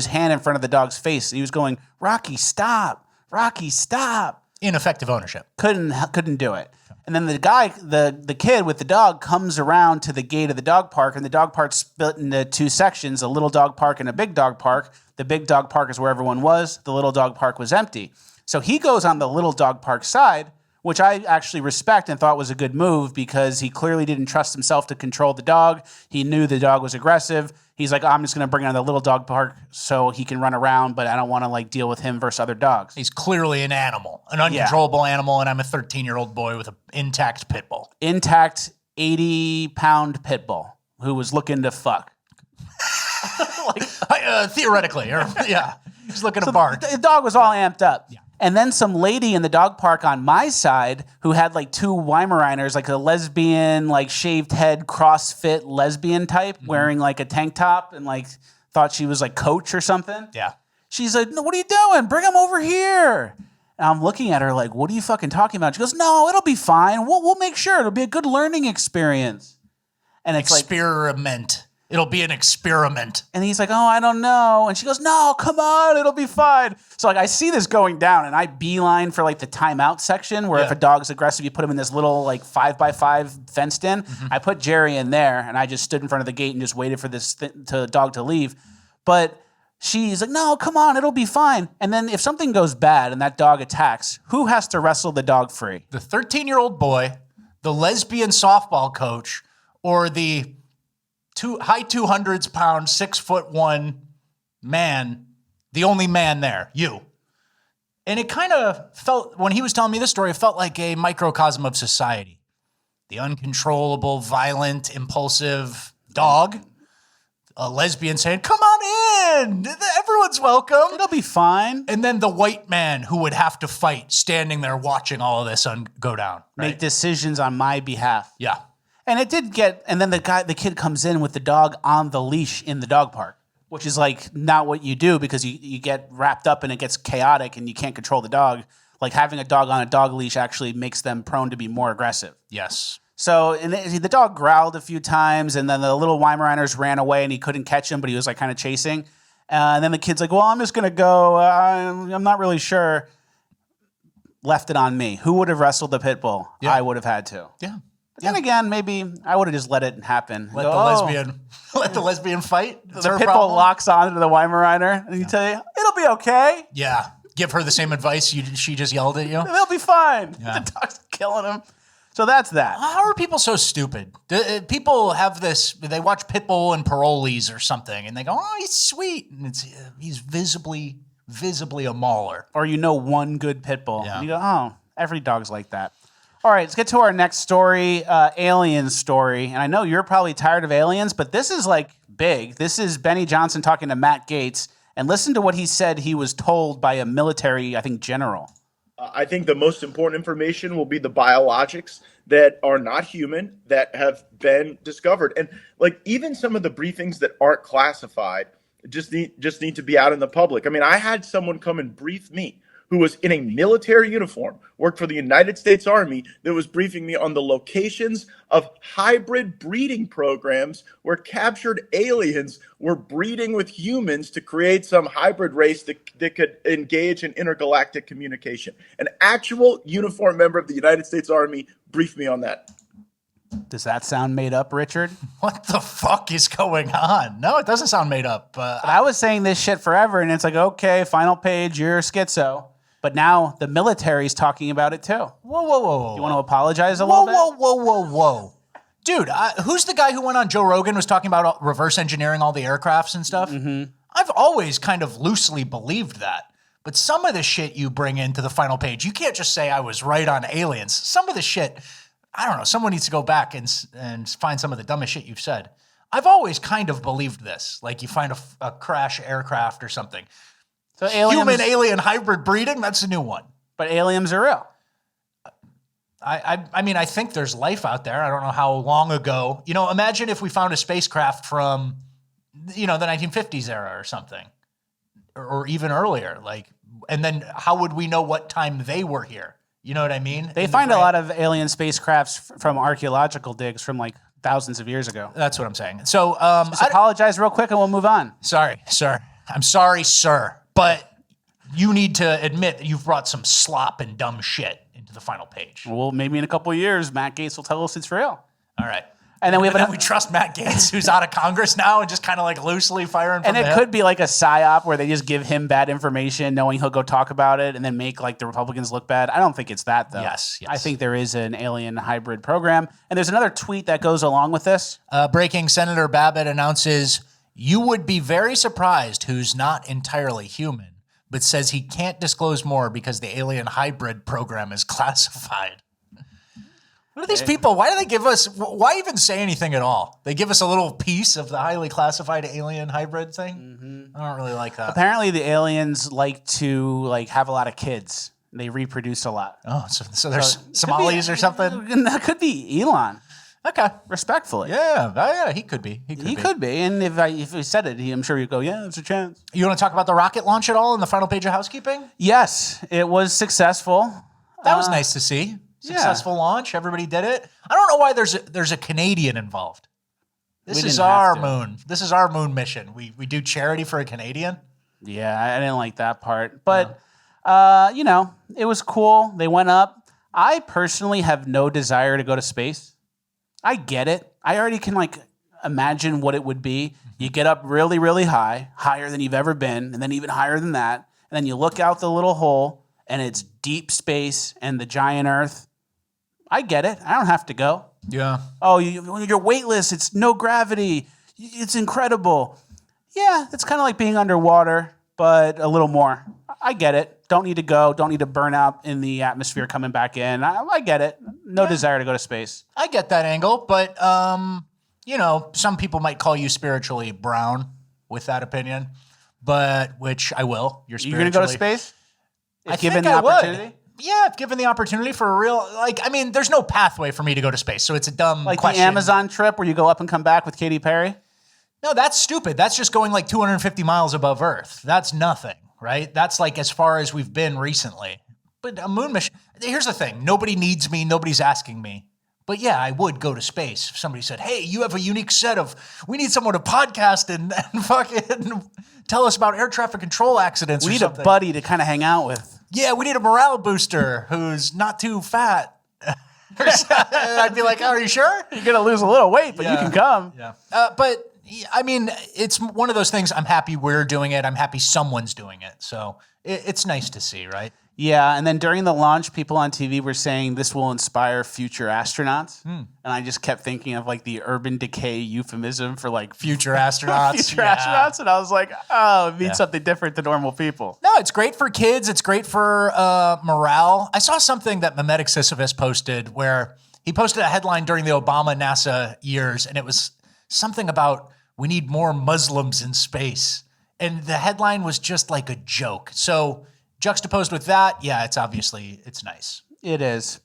hand in front of the dog's face. He was going, Rocky, stop. Rocky, stop. Ineffective ownership. Couldn't do it. And then the guy, the kid with the dog comes around to the gate of the dog park, and the dog park's split into 2 sections, a little dog park and a big dog park. The big dog park is where everyone was. The little dog park was empty. So he goes on the little dog park side which I actually respect and thought was a good move because he clearly didn't trust himself to control the dog. He knew the dog was aggressive. He's like, I'm just going to bring him to the little dog park so he can run around, but I don't want to like deal with him versus other dogs. He's clearly an animal, an uncontrollable animal, and I'm a 13-year-old boy with an intact pit bull. Intact 80-pound pit bull who was looking to fuck. Theoretically, or he's looking to bark. The dog was all amped up. Yeah. And then some lady in the dog park on my side who had like two Weimaraners, like a lesbian, like shaved head, CrossFit lesbian type, wearing like a tank top and like thought she was like Coach or something. Yeah. She's like, no, what are you doing? Bring him over here. And I'm looking at her like, what are you fucking talking about? She goes, no, it'll be fine. We'll make sure. It'll be a good learning experience. And it's experiment. It'll be an experiment. And he's like, oh, I don't know. And she goes, no, come on, it'll be fine. So like I see this going down and I beeline for like the timeout section where if a dog's aggressive, you put him in this little like 5x5 fenced in. I put Jerry in there and I just stood in front of the gate and just waited for this dog to leave. But she's like, no, come on, it'll be fine. And then if something goes bad and that dog attacks, who has to wrestle the dog free? The 13-year-old boy, the lesbian softball coach, or the high 200s pound, 6'1" man, the only man there, you. And it kind of felt, when he was telling me this story, it felt like a microcosm of society. The uncontrollable, violent, impulsive dog, a lesbian saying, come on in, everyone's welcome. It'll be fine. And then the white man who would have to fight, standing there watching all of this go down. Right? Make decisions on my behalf. Yeah. And it did and then the kid comes in with the dog on the leash in the dog park, which is like not what you do because you get wrapped up and it gets chaotic and you can't control the dog. Like having a dog on a dog leash actually makes them prone to be more aggressive. Yes. So the dog growled a few times and then the little Weimaraners ran away and he couldn't catch him, but he was like kind of chasing. And then the kid's like, well, I'm just going to go. I'm not really sure. Left it on me. Who would have wrestled the pit bull? Yeah. I would have had to. Yeah. But then again, maybe I would have just let it happen. Let the lesbian fight. The pit bull locks onto the Weimaraner, and you tell you it'll be okay. Yeah, give her the same advice she just yelled at you. They'll be fine. Yeah. The dog's killing him. So that's that. How are people so stupid? People have this. They watch Pitbull and Parolees or something, and they go, "Oh, he's sweet," and he's visibly a mauler. Or one good pit bull, and you go, "Oh, every dog's like that." All right, let's get to our next story, alien story. And I know you're probably tired of aliens, but this is like big. This is Benny Johnson talking to Matt Gaetz. And listen to what he said he was told by a military, I think, general. I think the most important information will be the biologics that are not human that have been discovered. And like even some of the briefings that aren't classified just need to be out in the public. I mean, I had someone come and brief me who was in a military uniform, worked for the United States Army, that was briefing me on the locations of hybrid breeding programs where captured aliens were breeding with humans to create some hybrid race that could engage in intergalactic communication. An actual uniformed member of the United States Army briefed me on that. Does that sound made up, Richard? What the fuck is going on? No, it doesn't sound made up. But I was saying this shit forever, and it's like, okay, final page, you're schizo. But now the military's talking about it too. Whoa. You want to apologize a little bit? Whoa. Dude, who's the guy who went on Joe Rogan, was talking about reverse engineering all the aircrafts and stuff? Mm-hmm. I've always kind of loosely believed that. But some of the shit you bring into the final page, you can't just say I was right on aliens. Some of the shit, I don't know, someone needs to go back and find some of the dumbest shit you've said. I've always kind of believed this. Like you find a crash aircraft or something. So human-alien hybrid breeding, that's a new one. But aliens are real. I mean, I think there's life out there. I don't know how long ago. Imagine if we found a spacecraft from, the 1950s era or something. Or even earlier. And then how would we know what time they were here? You know what I mean? They find a lot of alien spacecrafts from archaeological digs from thousands of years ago. That's what I'm saying. So just apologize real quick and we'll move on. Sorry, sir. I'm sorry, sir. But you need to admit that you've brought some slop and dumb shit into the final page. Well, maybe in a couple of years, Matt Gaetz will tell us it's real. All right. And then we trust Matt Gaetz, who's out of Congress now, and just kind of like loosely firing from and it could be like a psyop where they just give him bad information, knowing he'll go talk about it, and then make like the Republicans look bad. I don't think it's that though. Yes. I think there is an alien hybrid program, and there's another tweet that goes along with this. Breaking: Senator Babbitt announces, "You would be very surprised who's not entirely human, but says he can't disclose more because the alien hybrid program is classified." What are these people? Why do they give us, why even say anything at all? They give us a little piece of the highly classified alien hybrid thing? Mm-hmm. I don't really like that. Apparently the aliens like to have a lot of kids. They reproduce a lot. Oh, so there's Somalis or something? That could be Elon. Okay. Respectfully. Yeah, he could be. He could be. And if he said it, I'm sure you'd go, yeah, there's a chance. You want to talk about the rocket launch at all in the final page of Housekeeping? Yes, it was successful. That was nice to see. Successful launch. Everybody did it. I don't know why there's a Canadian involved. This is our moon. This is our moon mission. We do charity for a Canadian. Yeah, I didn't like that part. But, it was cool. They went up. I personally have no desire to go to space. I get it. I already can imagine what it would be. You get up really, really high, higher than you've ever been, and then even higher than that. And then you look out the little hole, and it's deep space and the giant Earth. I get it. I don't have to go. Yeah. Oh, you're weightless. It's no gravity. It's incredible. Yeah, it's kind of like being underwater, but a little more. I get it. Don't need to go. Don't need to burn out in the atmosphere coming back in. I get it. No desire to go to space. I get that angle, but, some people might call you spiritually brown with that opinion, but which I will. You're going to go to space? If given the opportunity? Yeah, if given the opportunity for a real, there's no pathway for me to go to space, so it's a dumb question. The Amazon trip where you go up and come back with Katy Perry? No, that's stupid. That's just going 250 miles above Earth. That's nothing, right? That's as far as we've been recently. But a moon mission, here's the thing. Nobody needs me. Nobody's asking me. But yeah, I would go to space if somebody said, hey, you have a unique set of, we need someone to podcast and fucking tell us about air traffic control accidents. We need a buddy to kind of hang out with. Yeah, we need a morale booster who's not too fat. I'd be like, oh, are you sure? You're going to lose a little weight, but you can come. Yeah. But, it's one of those things. I'm happy we're doing it. I'm happy someone's doing it. So it's nice to see, right? Yeah, and then during the launch, people on TV were saying this will inspire future astronauts. And I just kept thinking of the Urban Decay euphemism for future astronauts. Astronauts, and I was like, oh, it means something different to normal people. No, it's great for kids. It's great for morale. I saw something that Memetic Sisyphus posted where he posted a headline during the Obama NASA years, and it was something about we need more Muslims in space. And the headline was just like a joke. So juxtaposed with that, it's nice. It is.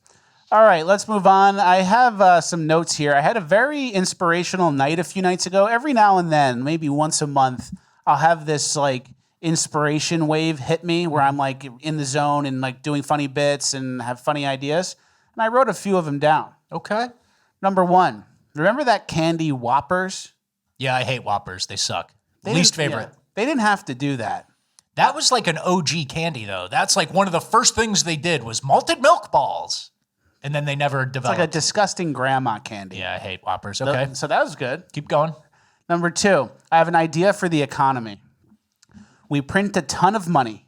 All right, let's move on. I have some notes here. I had a very inspirational night a few nights ago. Every now and then, maybe once a month, I'll have this inspiration wave hit me where I'm in the zone and doing funny bits and have funny ideas. And I wrote a few of them down. Okay. Number one, remember that candy Whoppers? Yeah, I hate Whoppers. They suck. Least favorite. Yeah, they didn't have to do that. That was an OG candy, though. That's one of the first things they did was malted milk balls. And then they never developed. It's like a disgusting grandma candy. Yeah, I hate Whoppers. Okay. So that was good. Keep going. Number two, I have an idea for the economy. We print a ton of money,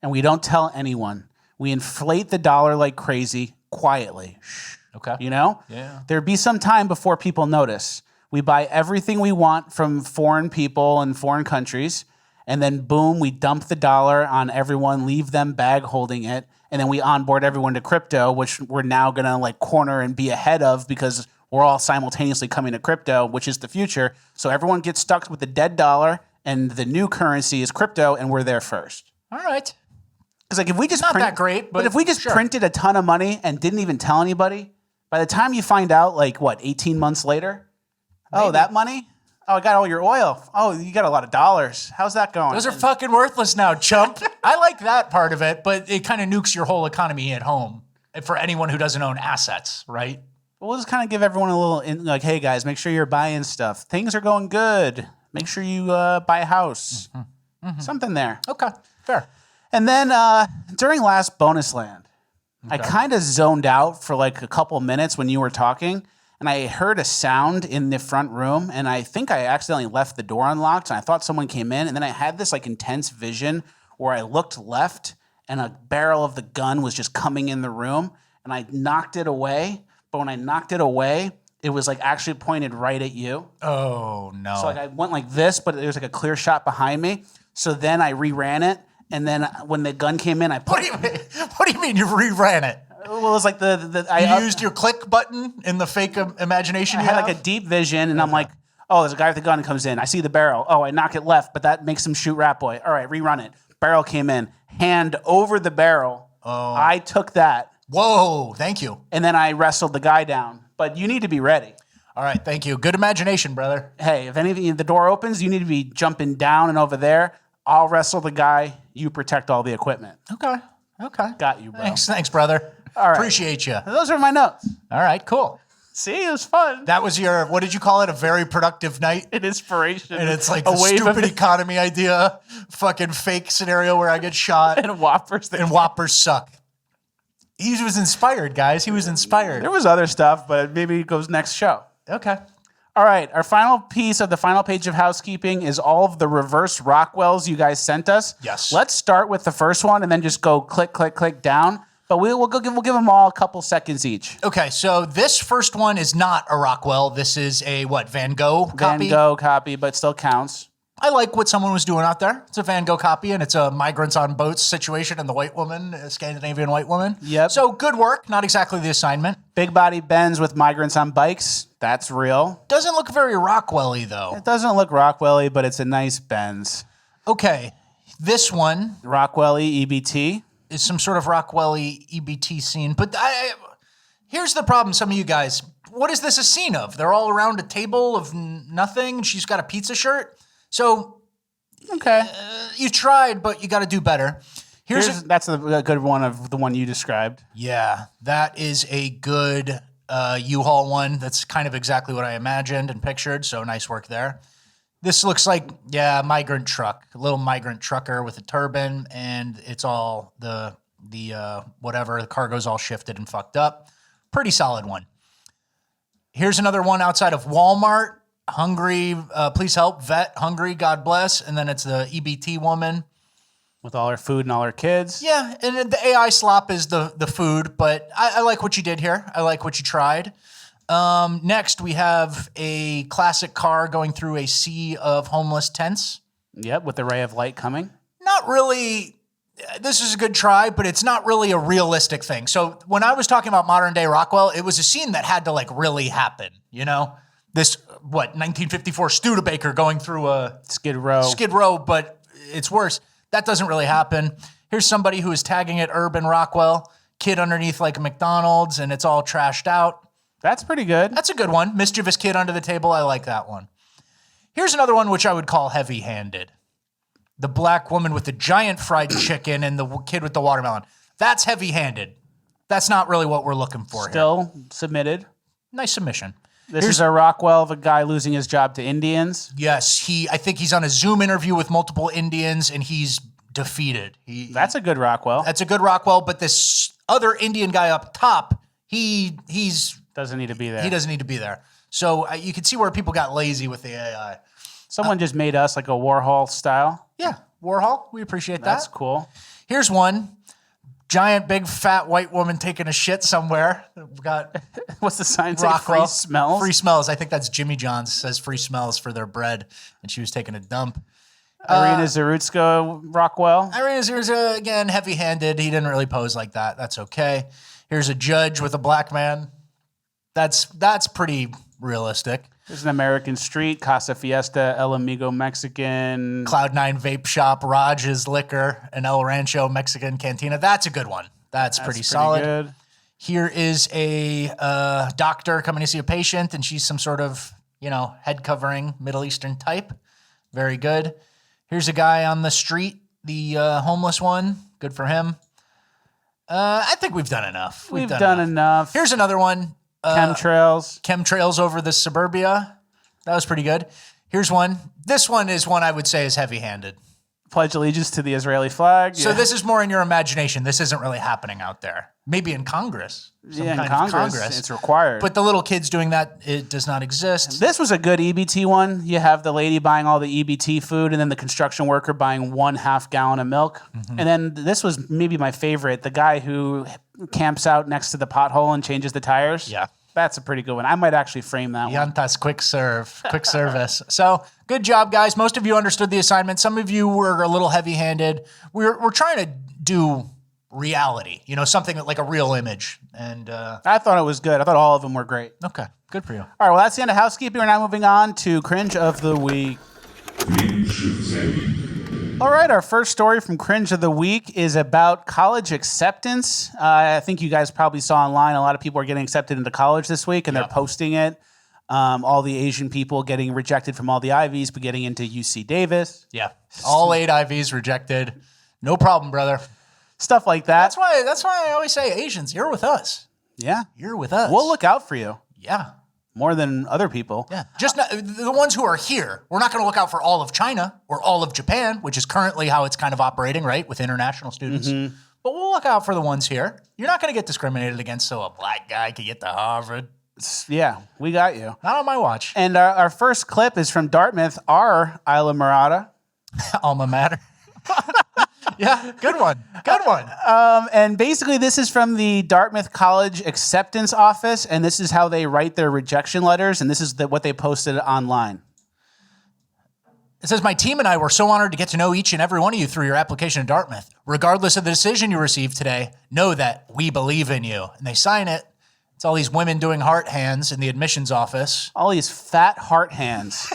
and we don't tell anyone. We inflate the dollar like crazy, quietly. Shh. Okay. Yeah. There'd be some time before people notice. We buy everything we want from foreign people and foreign countries, and then boom, we dump the dollar on everyone, leave them bag holding it, and then we onboard everyone to crypto, which we're now going to corner and be ahead of because we're all simultaneously coming to crypto, which is the future. So everyone gets stuck with the dead dollar, and the new currency is crypto, and we're there first. All right. Because if we just not that great, but if we just printed a ton of money and didn't even tell anybody, by the time you find out, 18 months later, oh, that money? Oh, I got all your oil. Oh, you got a lot of dollars. How's that going? Those are fucking worthless now, chump. I like that part of it, but it kind of nukes your whole economy at home for anyone who doesn't own assets, right? We'll just kind of give everyone a little, hey, guys, make sure you're buying stuff. Things are going good. Make sure you buy a house. Mm-hmm. Mm-hmm. Something there. Okay, fair. And then during last Bonus Land, I kind of zoned out for a couple minutes when you were talking. and I heard a sound in the front room, and I think I accidentally left the door unlocked, and I thought someone came in, and then I had this like intense vision where I looked left, and a barrel of the gun was just coming in the room, and I knocked it away. But when I knocked it away, it was like actually pointed right at you. Oh no! So like I went like this, but there was like a clear shot behind me. So then I reran it, and then when the gun came in, I put. What do you mean you reran it? Well, it was like you used your click button in the fake imagination. I had like a deep vision, and I'm like, oh, there's a guy with a gun comes in. I see the barrel. Oh, I knock it left, but that makes him shoot Rat Boy. All right, rerun it. Barrel came in, hand over the barrel. Oh. I took that. Whoa, thank you. And then I wrestled the guy down. But you need to be ready. All right, thank you. Good imagination, brother. Hey, if the door opens, you need to be jumping down and over there. I'll wrestle the guy. You protect all the equipment. Okay. Got you, bro. Thanks, brother. All right. Appreciate you. Those are my notes. All right, cool. See, it was fun. That was your, what did you call it? A very productive night? An inspiration. And it's like a stupid economy idea, fucking fake scenario where I get shot. And Whoppers. And Whoppers suck. He was inspired, guys. He was inspired. There was other stuff, but maybe it goes next show. Okay. All right. Our final piece of the final page of housekeeping is all of the reverse Rockwells you guys sent us. Yes. Let's start with the first one and then just go click, click, click down. But we'll give them all a couple seconds each. Okay, so this first one is not a Rockwell. This is a, Van Gogh copy? Van Gogh copy, but still counts. I like what someone was doing out there. It's a Van Gogh copy, and it's a migrants on boats situation, and the white woman, a Scandinavian white woman. Yep. So good work, not exactly the assignment. Big body Benz with migrants on bikes. That's real. Doesn't look very Rockwell-y, though. It doesn't look Rockwell-y, but it's a nice Benz. Okay, this one. Rockwell-y EBT. Is some sort of Rockwell-y EBT scene. But here's the problem, some of you guys. What is this a scene of? They're all around a table of nothing. She's got a pizza shirt. So, okay, you tried, but you got to do better. That's a good one of the one you described. Yeah, that is a good U-Haul one. That's kind of exactly what I imagined and pictured. So nice work there. This looks like, migrant truck, a little migrant trucker with a turban, and it's all the cargo's all shifted and fucked up. Pretty solid one. Here's another one outside of Walmart. Hungry, please help, vet, hungry, God bless. And then it's the EBT woman. With all her food and all her kids. Yeah, and the AI slop is the food, but I like what you did here. I like what you tried. Next, we have a classic car going through a sea of homeless tents. Yep, with the ray of light coming. Not really. This is a good try, but it's not really a realistic thing. So when I was talking about modern day Rockwell, it was a scene that had to like really happen, you know? This, 1954 Studebaker going through a Skid Row, but it's worse. That doesn't really happen. Here's somebody who is tagging it Urban Rockwell, kid underneath like a McDonald's, and it's all trashed out. That's pretty good. That's a good one. Mischievous kid under the table. I like that one. Here's another one which I would call heavy-handed. The black woman with the giant fried chicken and the kid with the watermelon. That's heavy-handed. That's not really what we're looking for Still submitted. Nice submission. This is a Rockwell of a guy losing his job to Indians. Yes, I think he's on a Zoom interview with multiple Indians, and he's defeated. That's a good Rockwell. That's a good Rockwell, but this other Indian guy up top, he's doesn't need to be there. He doesn't need to be there. So you can see where people got lazy with the AI. Someone just made us like a Warhol style. Yeah, Warhol. We appreciate that. That's cool. Here's one. Giant, big, fat white woman taking a shit somewhere. We've got what's the sign say? Rockwell. Free smells? Free smells. I think that's Jimmy John's. Says free smells for their bread. And she was taking a dump. Irina Zarutska Rockwell. Irina Zarutska, again, heavy-handed. He didn't really pose like that. That's okay. Here's a judge with a black man. That's pretty realistic. There's an American Street, Casa Fiesta, El Amigo Mexican. Cloud9 Vape Shop, Raj's Liquor, and El Rancho Mexican Cantina. That's a good one. That's pretty solid. Good. Here is a doctor coming to see a patient, and she's some sort of, head covering Middle Eastern type. Very good. Here's a guy on the street, the homeless one. Good for him. I think we've done enough. We've done enough. Here's another one. Chemtrails over the suburbia. That was pretty good. Here's one. This one is one I would say is heavy-handed. Pledge allegiance to the Israeli flag. So this is more in your imagination. This isn't really happening out there. Maybe in Congress. in Congress, it's required. But the little kids doing that, it does not exist. This was a good EBT one. You have the lady buying all the EBT food and then the construction worker buying 1/2 gallon of milk. And then this was maybe my favorite, the guy who camps out next to the pothole and changes the tires. Yeah. That's a pretty good one. I might actually frame that one. Yantas quick service. So good job, guys. Most of you understood the assignment. Some of you were a little heavy-handed. We're trying to do reality, something like a real image. And I thought it was good. I thought all of them were great. Okay, good for you. All right, well, that's the end of housekeeping. We're now moving on to Cringe of the Week. All right, our first story from Cringe of the Week is about college acceptance. I think you guys probably saw online a lot of people are getting accepted into college this week, and they're posting it. All the Asian people getting rejected from all the Ivies, but getting into UC Davis. Yeah, all 8 Ivies rejected. No problem, brother. Stuff like that. That's why I always say, Asians, you're with us. Yeah. You're with us. We'll look out for you. Yeah. More than other people. Yeah. Just not, the ones who are here. We're not going to look out for all of China or all of Japan, which is currently how it's kind of operating, right, with international students. But we'll look out for the ones here. You're not going to get discriminated against so a black guy could get to Harvard. Yeah, we got you. Not on my watch. And our first clip is from Dartmouth, our Isla Mirada. Alma mater. Yeah, good one. Good one. And basically, this is from the Dartmouth College Acceptance Office, and this is how they write their rejection letters, and this is what they posted online. It says, my team and I were so honored to get to know each and every one of you through your application at Dartmouth. Regardless of the decision you received today, know that we believe in you. And they sign it. It's all these women doing heart hands in the admissions office. All these fat heart hands.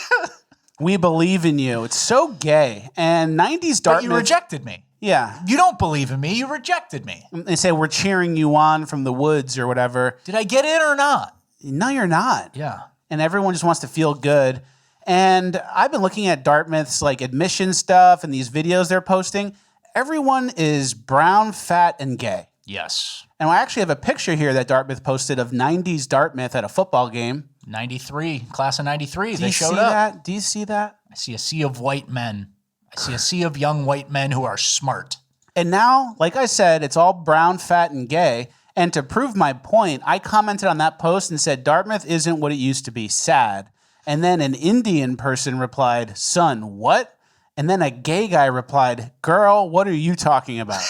We believe in you. It's so gay. And 90s Dartmouth. But you rejected me. Yeah. You don't believe in me. You rejected me. They say, we're cheering you on from the woods or whatever. Did I get in or not? No, you're not. Yeah. And everyone just wants to feel good. And I've been looking at Dartmouth's like admission stuff and these videos they're posting. Everyone is brown, fat, and gay. Yes. And I actually have a picture here that Dartmouth posted of 90s Dartmouth at a football game. 93, class of 93. They showed up. Do you see that? I see a sea of white men. I see a sea of young white men who are smart. And now, like I said, it's all brown, fat, and gay. And to prove my point, I commented on that post and said, Dartmouth isn't what it used to be, sad. And then an Indian person replied, son, what? And then a gay guy replied, girl, what are you talking about?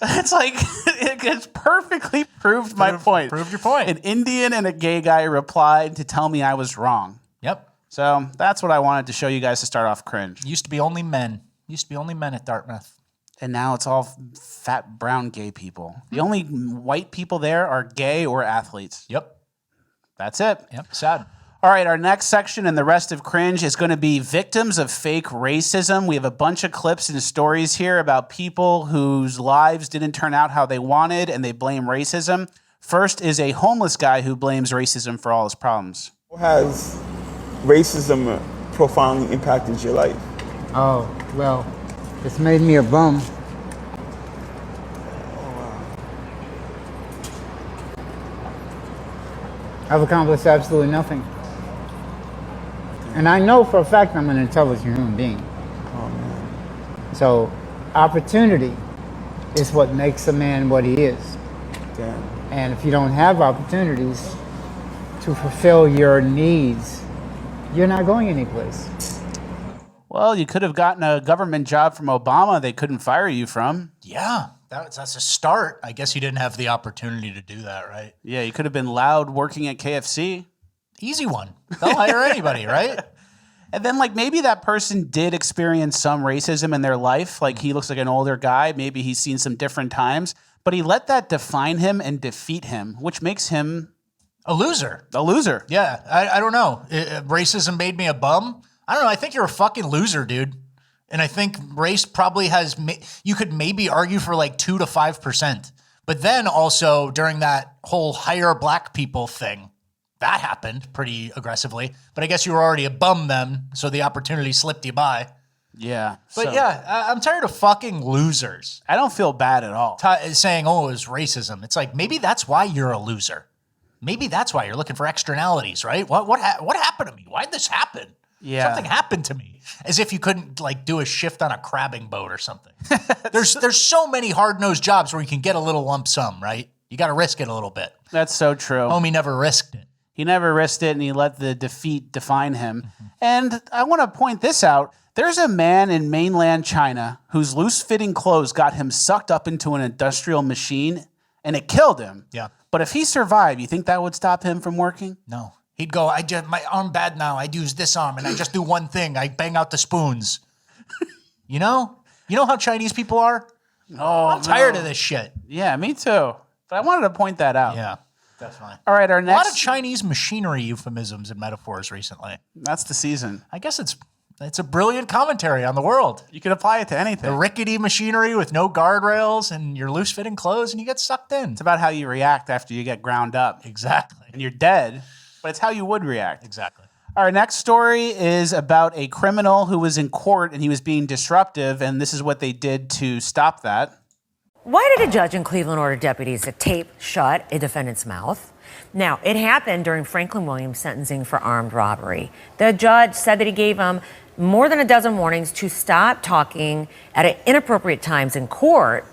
It's like, it's perfectly proved my point. Proved your point. An Indian and a gay guy replied to tell me I was wrong. Yep. So that's what I wanted to show you guys to start off Cringe. Used to be only men. Used to be only men at Dartmouth. And now it's all fat, brown, gay people. The only white people there are gay or athletes. Yep. That's it. Yep. Sad. All right, our next section and the rest of Cringe is going to be victims of fake racism. We have a bunch of clips and stories here about people whose lives didn't turn out how they wanted and they blame racism. First is a homeless guy who blames racism for all his problems. How has racism profoundly impacted your life? Oh, well, it's made me a bum. I've accomplished absolutely nothing. And I know for a fact I'm an intelligent human being. Oh, man. So opportunity is what makes a man what he is. Damn. And if you don't have opportunities to fulfill your needs, you're not going anyplace. Well, you could have gotten a government job from Obama they couldn't fire you from. Yeah, that's a start. I guess you didn't have the opportunity to do that, right? Yeah, you could have been loud working at KFC. Easy one. They'll hire anybody, right? And then, like, maybe that person did experience some racism in their life. Like, he looks like an older guy. Maybe he's seen some different times. But he let that define him and defeat him, which makes him a loser. A loser. Yeah, I don't know. Racism made me a bum. I don't know. I think you're a fucking loser, dude. And I think race probably has, you could maybe argue for like 2 to 5%. But then also during that whole hire black people thing, that happened pretty aggressively. But I guess you were already a bum then, so the opportunity slipped you by. Yeah. But yeah, I'm tired of fucking losers. I don't feel bad at all. Saying, oh, it was racism. It's like, maybe that's why you're a loser. Maybe that's why you're looking for externalities, right? What happened to me? Why did this happen? Yeah. Something happened to me. As if you couldn't like do a shift on a crabbing boat or something. There's so many hard-nosed jobs where you can get a little lump sum, right? You got to risk it a little bit. That's so true. Homie never risked it. He never risked it, and he let the defeat define him. And I want to point this out. There's a man in mainland China whose loose-fitting clothes got him sucked up into an industrial machine, and it killed him. Yeah. But if he survived, you think that would stop him from working? No. He'd go, my arm bad now. I use this arm, and I just do one thing. I bang out the spoons. You know? You know how Chinese people are? Oh, I'm tired of this shit. Yeah, me too. But I wanted to point that out. Yeah, definitely. All right, our next... A lot of Chinese machinery euphemisms and metaphors recently. That's the season. I guess it's a brilliant commentary on the world. You can apply it to anything. The rickety machinery with no guardrails and your loose-fitting clothes, and you get sucked in. It's about how you react after you get ground up. Exactly. And you're dead, but it's how you would react. Exactly. Our next story is about a criminal who was in court and he was being disruptive, and this is what they did to stop that. Why did a judge in Cleveland order deputies to tape shut a defendant's mouth? Now, it happened during Franklin Williams' sentencing for armed robbery. The judge said that he gave him more than a dozen warnings to stop talking at inappropriate times in court.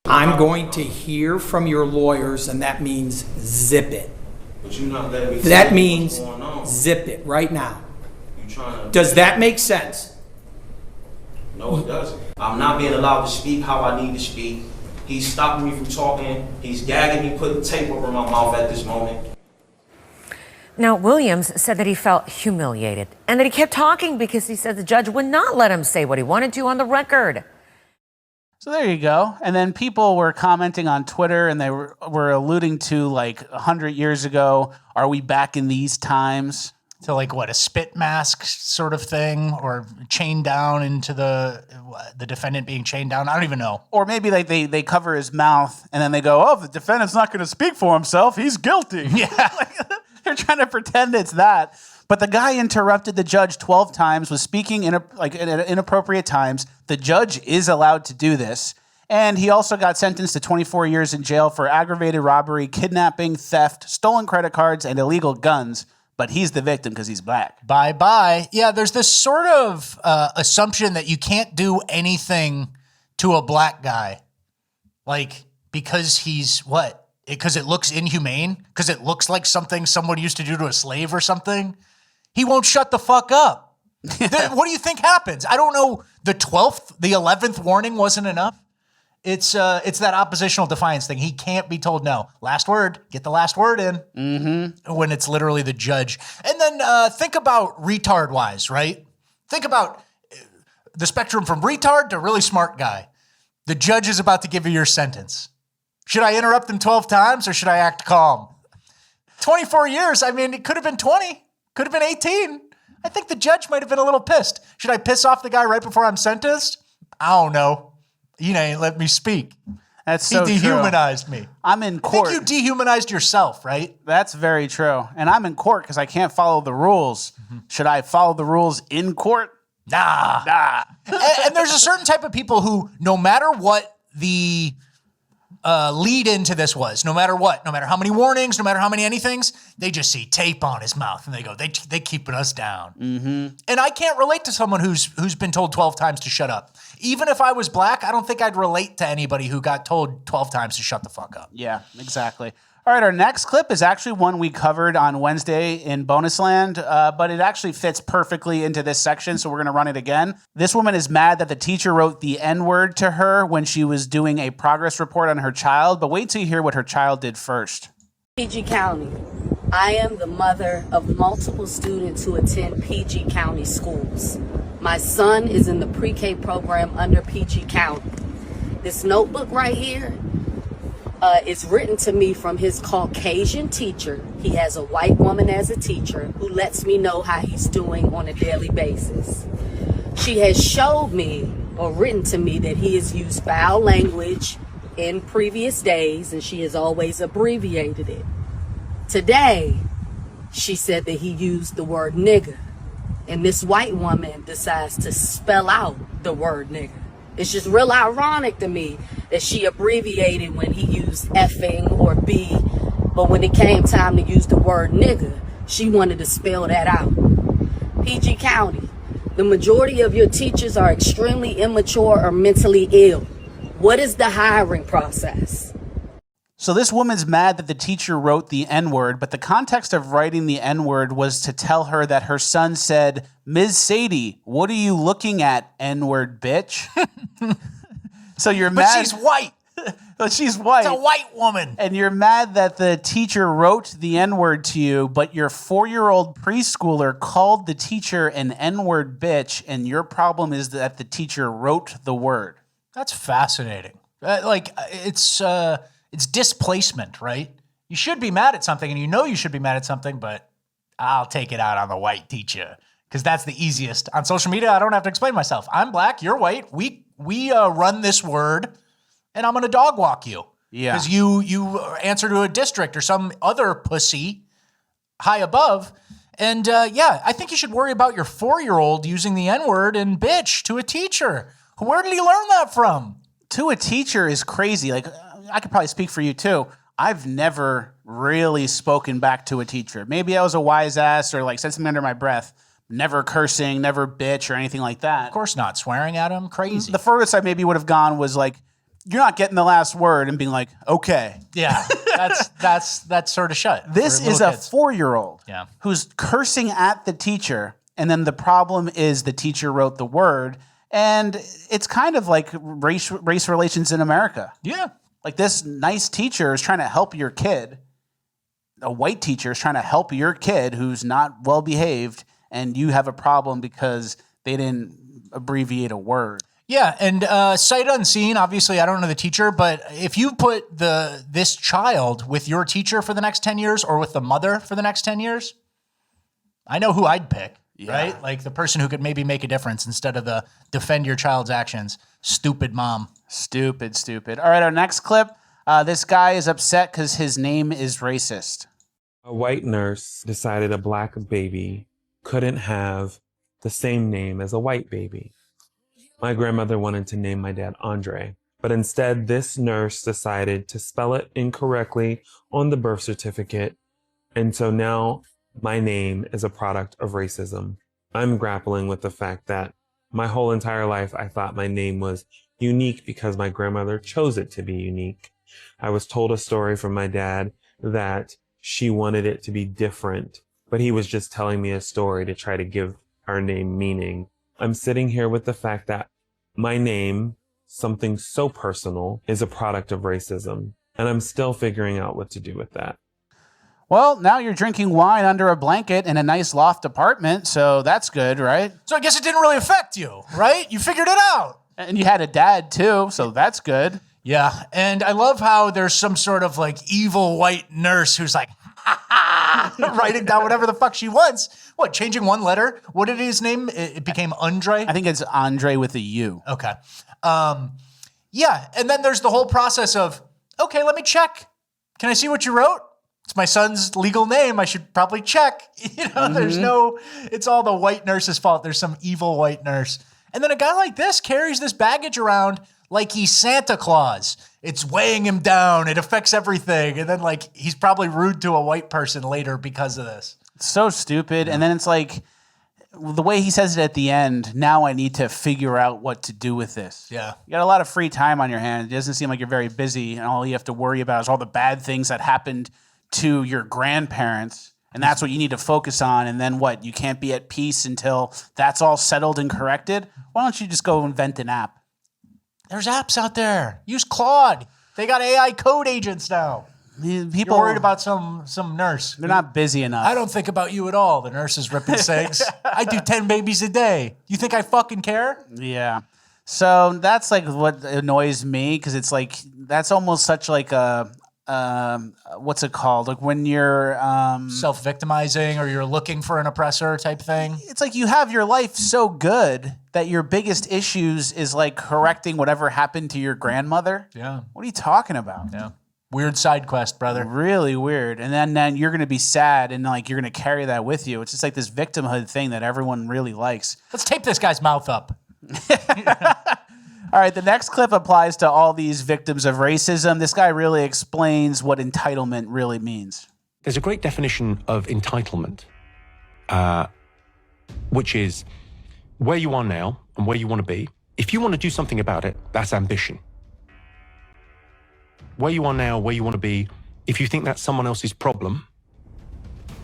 I'm going to hear from your lawyers, and that means zip it. But you're not letting me that means zip it right now. Does that make sense? No, it doesn't. I'm not being allowed to speak how I need to speak. He's stopping me from talking. He's gagging me, putting tape over my mouth at this moment. Now, Williams said that he felt humiliated and that he kept talking because he said the judge would not let him say what he wanted to on the record. So there you go. And then people were commenting on Twitter and they were alluding to like 100 years ago, are we back in these times? To like what, a spit mask sort of thing, or chained down into the defendant being chained down? I don't even know. Or maybe like they cover his mouth and then they go, oh, the defendant's not going to speak for himself. He's guilty. Yeah. They're trying to pretend it's that. But the guy interrupted the judge 12 times, was speaking at inappropriate times. The judge is allowed to do this. And he also got sentenced to 24 years in jail for aggravated robbery, kidnapping, theft, stolen credit cards, and illegal guns. But he's the victim because he's black. Bye-bye. Yeah, there's this sort of assumption that you can't do anything to a black guy. Like, because he's what? Because it looks inhumane? Because it looks like something someone used to do to a slave or something? He won't shut the fuck up. What do you think happens? I don't know. The 11th warning wasn't enough. It's that oppositional defiance thing. He can't be told no. Last word. Get the last word in. When it's literally the judge. And then think about retard-wise, right? Think about the spectrum from retard to really smart guy. The judge is about to give you your sentence. Should I interrupt him 12 times or should I act calm? 24 years, I mean, it could have been 20. Could have been 18. I think the judge might have been a little pissed. Should I piss off the guy right before I'm sentenced? I don't know. You ain't let me speak. That's so He dehumanized me. I'm in court. I think you dehumanized yourself, right? That's very true. And I'm in court because I can't follow the rules. Should I follow the rules in court? Nah. And there's a certain type of people who, no matter what the lead into this was, no matter what, no matter how many warnings, no matter how many anythings, they just see tape on his mouth and they go, they keeping us down. And I can't relate to someone who's been told 12 times to shut up. Even if I was black, I don't think I'd relate to anybody who got told 12 times to shut the fuck up. Yeah, exactly. All right, our next clip is actually one we covered on Wednesday in Bonus Land, but it actually fits perfectly into this section, so we're going to run it again. This woman is mad that the teacher wrote the N-word to her when she was doing a progress report on her child, but wait till you hear what her child did first. PG County. I am the mother of multiple students who attend PG County schools. My son is in the pre-K program under PG County. This notebook right here is written to me from his Caucasian teacher. He has a white woman as a teacher who lets me know how he's doing on a daily basis. She has showed me or written to me that he has used foul language in previous days, and she has always abbreviated it. Today, she said that he used the word nigger, and this white woman decides to spell out the word nigger. It's just real ironic to me that she abbreviated when he used effing or B, but when it came time to use the word nigger, she wanted to spell that out. PG County, the majority of your teachers are extremely immature or mentally ill. What is the hiring process? So this woman's mad that the teacher wrote the N-word, but the context of writing the N-word was to tell her that her son said, "Ms. Sadie, what are you looking at, N-word bitch?" So you're mad. But she's white. But she's white. It's a white woman. And you're mad that the teacher wrote the N-word to you, but your 4-year-old preschooler called the teacher an N-word bitch, and your problem is that the teacher wrote the word. That's fascinating. It's displacement, right? You should be mad at something, and you know you should be mad at something, but I'll take it out on the white teacher because that's the easiest. On social media, I don't have to explain myself. I'm black, you're white. We run this word, and I'm going to dog walk you. Yeah. Because you answer to a district or some other pussy high above. And I think you should worry about your 4-year-old using the N-word and bitch to a teacher. Where did he learn that from? To a teacher is crazy. Like, I could probably speak for you too. I've never really spoken back to a teacher. Maybe I was a wise ass or like said something under my breath. Never cursing, never bitch or anything like that. Of course not. Swearing at him, crazy. The furthest I maybe would have gone was like, "You're not getting the last word," and being like, "Okay." Yeah, that's sort of shut. This is a 4-year-old Yeah. who's cursing at the teacher, and then the problem is the teacher wrote the word, and it's kind of like race relations in America. Yeah. Like this nice teacher is trying to help your kid. A white teacher is trying to help your kid who's not well behaved, and you have a problem because they didn't abbreviate a word. Yeah, and sight unseen, obviously I don't know the teacher, but if you put this child with your teacher for the next 10 years or with the mother for the next 10 years, I know who I'd pick, right? Like the person who could maybe make a difference instead of the defend your child's actions. Stupid mom. Stupid. All right, our next clip, this guy is upset because his name is racist. A white nurse decided a black baby couldn't have the same name as a white baby. My grandmother wanted to name my dad Andre, but instead this nurse decided to spell it incorrectly on the birth certificate, and so now my name is a product of racism. I'm grappling with the fact that my whole entire life I thought my name was unique because my grandmother chose it to be unique. I was told a story from my dad that she wanted it to be different, but he was just telling me a story to try to give our name meaning. I'm sitting here with the fact that my name, something so personal, is a product of racism, and I'm still figuring out what to do with that. Well, now you're drinking wine under a blanket in a nice loft apartment, so that's good, right? So I guess it didn't really affect you, right? You figured it out. And you had a dad too, so that's good. Yeah, and I love how there's some sort of like evil white nurse who's like, writing down whatever the fuck she wants. What, changing one letter? What did his name? It became Andre? I think it's Andre with a U. Okay. Yeah, and then there's the whole process of, okay, let me check. Can I see what you wrote? It's my son's legal name. I should probably check. There's it's all the white nurse's fault. There's some evil white nurse. And then a guy like this carries this baggage around like he's Santa Claus. It's weighing him down. It affects everything. And then like he's probably rude to a white person later because of this. It's so stupid. And then it's like the way he says it at the end, now I need to figure out what to do with this. Yeah. You got a lot of free time on your hands. It doesn't seem like you're very busy, and all you have to worry about is all the bad things that happened to your grandparents. And that's what you need to focus on. And then what? You can't be at peace until that's all settled and corrected? Why don't you just go invent an app? There's apps out there. Use Claude. They got AI code agents now. People You're worried about some nurse. They're not busy enough. I don't think about you at all. The nurse is ripping cigs. I do 10 babies a day. You think I fucking care? Yeah. So that's like what annoys me, because it's like that's almost such like a what's it called? Like when you're self-victimizing or you're looking for an oppressor type thing. It's like you have your life so good that your biggest issues is like correcting whatever happened to your grandmother. Yeah. What are you talking about? Yeah. Weird side quest, brother. Really weird. And then you're going to be sad and like you're going to carry that with you. It's just like this victimhood thing that everyone really likes. Let's tape this guy's mouth up. All right, the next clip applies to all these victims of racism. This guy really explains what entitlement really means. There's a great definition of entitlement, which is where you are now and where you want to be. If you want to do something about it, that's ambition. where you are now, where you want to be, if you think that's someone else's problem,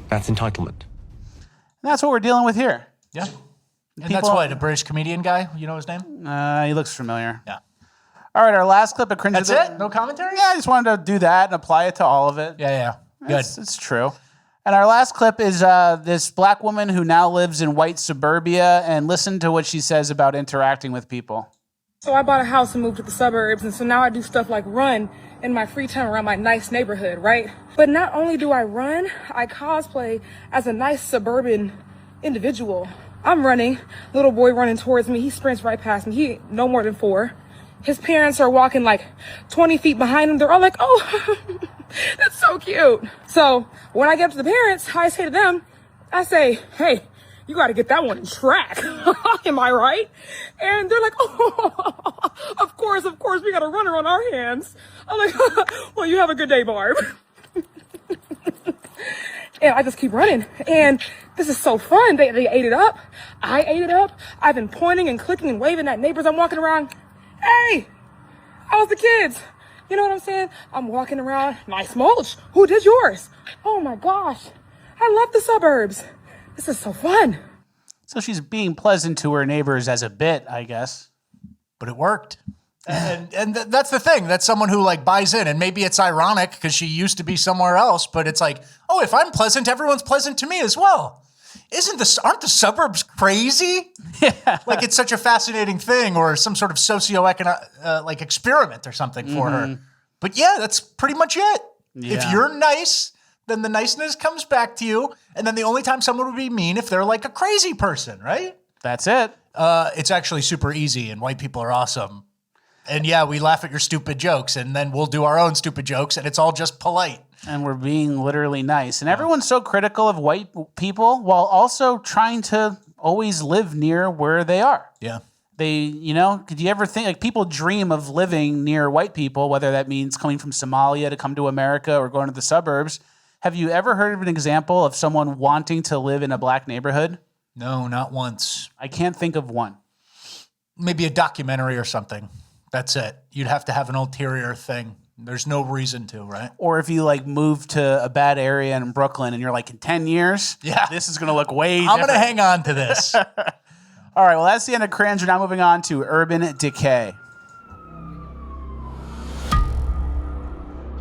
that's entitlement. And that's what we're dealing with here. Yeah. And that's what, a British comedian guy? You know his name? He looks familiar. Yeah. All right, our last clip of Cringe. That's it? No commentary? Yeah, I just wanted to do that and apply it to all of it. Yeah. Good. It's true. And our last clip is this black woman who now lives in white suburbia, and listen to what she says about interacting with people. So I bought a house and moved to the suburbs, and so now I do stuff like run in my free time around my nice neighborhood, right? But not only do I run, I cosplay as a nice suburban individual. I'm running, little boy running towards me, he sprints right past me, he no more than 4. His parents are walking like 20 feet behind him, they're all like, oh, that's so cute. So when I get up to the parents, I say to them, I say, hey, you got to get that one in track. Am I right? And they're like, oh, of course, we got a runner on our hands. I'm like, well, you have a good day, Barb. And I just keep running. And this is so fun. They ate it up. I ate it up. I've been pointing and clicking and waving at neighbors. I'm walking around. Hey, how's the kids? You know what I'm saying? I'm walking around. Nice mulch. Who did yours? Oh my gosh. I love the suburbs. This is so fun. So she's being pleasant to her neighbors as a bit, I guess. But it worked. And that's the thing. That's someone who like buys in. And maybe it's ironic because she used to be somewhere else. But it's like, oh, if I'm pleasant, everyone's pleasant to me as well. Aren't the suburbs crazy? Yeah. Like it's such a fascinating thing, or some sort of socioeconomic like experiment or something for her. But yeah, that's pretty much it. Yeah. If you're nice, then the niceness comes back to you. And then the only time someone would be mean if they're like a crazy person, right? That's it. It's actually super easy, and white people are awesome. And yeah, we laugh at your stupid jokes, and then we'll do our own stupid jokes, and it's all just polite. And we're being literally nice. And everyone's so critical of white people while also trying to always live near where they are. Yeah. Could you ever think, like, people dream of living near white people, whether that means coming from Somalia to come to America or going to the suburbs. Have you ever heard of an example of someone wanting to live in a black neighborhood? No, not once. I can't think of one. Maybe a documentary or something. That's it. You'd have to have an ulterior thing. There's no reason to, right? Or if you like move to a bad area in Brooklyn and you're like, in 10 years, this is going to look way different. I'm going to hang on to this. All right, well, that's the end of Cringe. We're now moving on to Urban Decay.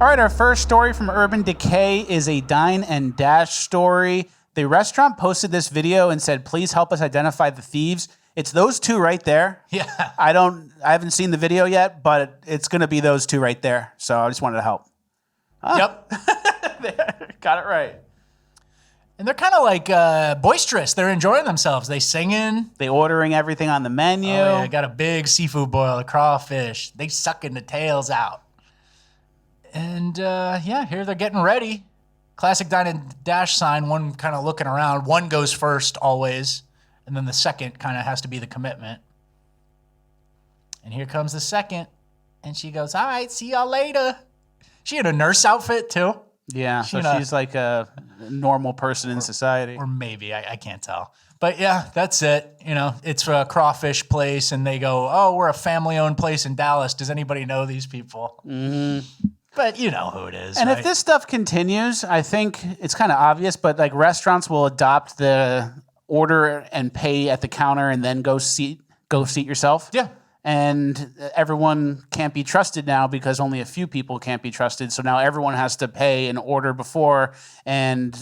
All right, our first story from Urban Decay is a dine and dash story. The restaurant posted this video and said, please help us identify the thieves. It's those two right there. Yeah. I haven't seen the video yet, but it's going to be those two right there. So I just wanted to help. Yep. Got it right. And they're kind of like boisterous. They're enjoying themselves. They singing. They ordering everything on the menu. Oh, yeah, got a big seafood boil, a crawfish. They sucking the tails out. And here they're getting ready. Classic dine and dash sign, one kind of looking around. One goes first always. And then the second kind of has to be the commitment. And here comes the second. And she goes, all right, see y'all later. She in a nurse outfit too. Yeah, she's like a normal person in society. Or maybe, I can't tell. But yeah, that's it. It's a crawfish place. And they go, oh, we're a family-owned place in Dallas. Does anybody know these people? Mm-hmm. But you know who it is. And right? if this stuff continues, I think it's kind of obvious, but like restaurants will adopt the order and pay at the counter and then go seat yourself. Yeah. And everyone can't be trusted now because only a few people can't be trusted. So now everyone has to pay and order before, and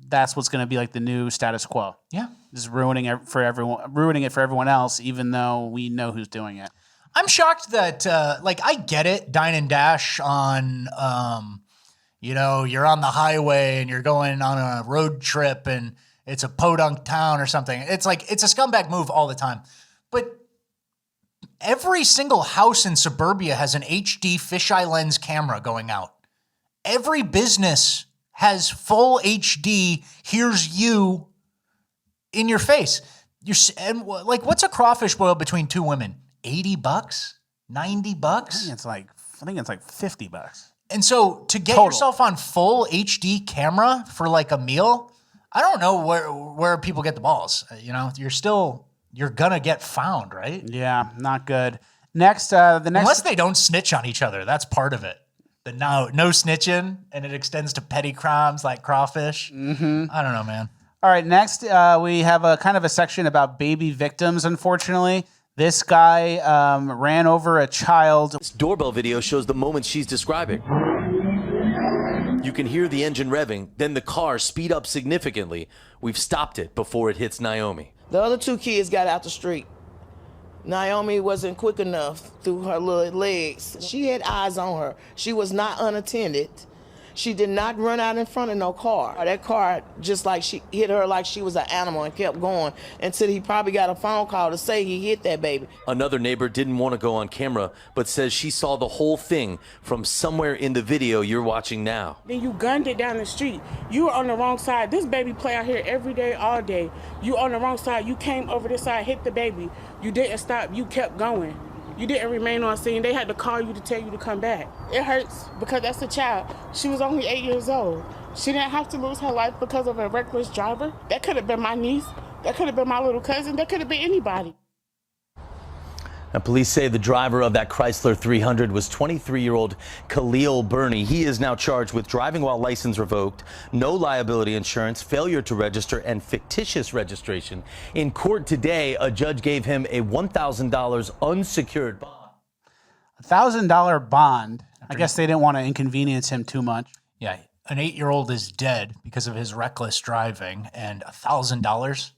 that's what's going to be like the new status quo. Yeah. Just ruining it for everyone else, even though we know who's doing it. I'm shocked that, I get it, dine and dash on, you're on the highway and you're going on a road trip and it's a podunk town or something. It's like, it's a scumbag move all the time. But every single house in suburbia has an HD fisheye lens camera going out. Every business has full HD, here's you in your face. What's a crawfish boil between two women? $80? $90? I think it's like $50. And so to get yourself on full HD camera for like a meal, I don't know where people get the balls. You're gonna get found, right? Yeah, not good. Unless they don't snitch on each other, that's part of it. The no snitching, and it extends to petty crimes like crawfish. Mm-hmm. I don't know, man. All right, next we have a kind of a section about baby victims, unfortunately. This guy ran over a child. This doorbell video shows the moment she's describing. You can hear the engine revving, then the car speed up significantly. We've stopped it before it hits Naomi. The other two kids got out the street. Naomi wasn't quick enough through her little legs. She had eyes on her. She was not unattended. She did not run out in front of no car. That car just like she hit her like she was an animal and kept going until he probably got a phone call to say he hit that baby. Another neighbor didn't want to go on camera, but says she saw the whole thing from somewhere in the video you're watching now. Then you gunned it down the street. You were on the wrong side. This baby play out here every day, all day. You on the wrong side. You came over this side, hit the baby. You didn't stop. You kept going. You didn't remain on scene. They had to call you to tell you to come back. It hurts because that's a child. She was only 8 years old. She didn't have to lose her life because of a reckless driver. That could have been my niece. That could have been my little cousin. That could have been anybody. Now, police say the driver of that Chrysler 300 was 23-year-old Khalil Burney. He is now charged with driving while license revoked, no liability insurance, failure to register, and fictitious registration. In court today, a judge gave him a $1,000 unsecured bond. $1,000 bond. I guess they didn't want to inconvenience him too much. Yeah, an 8-year-old is dead because of his reckless driving, and $1,000.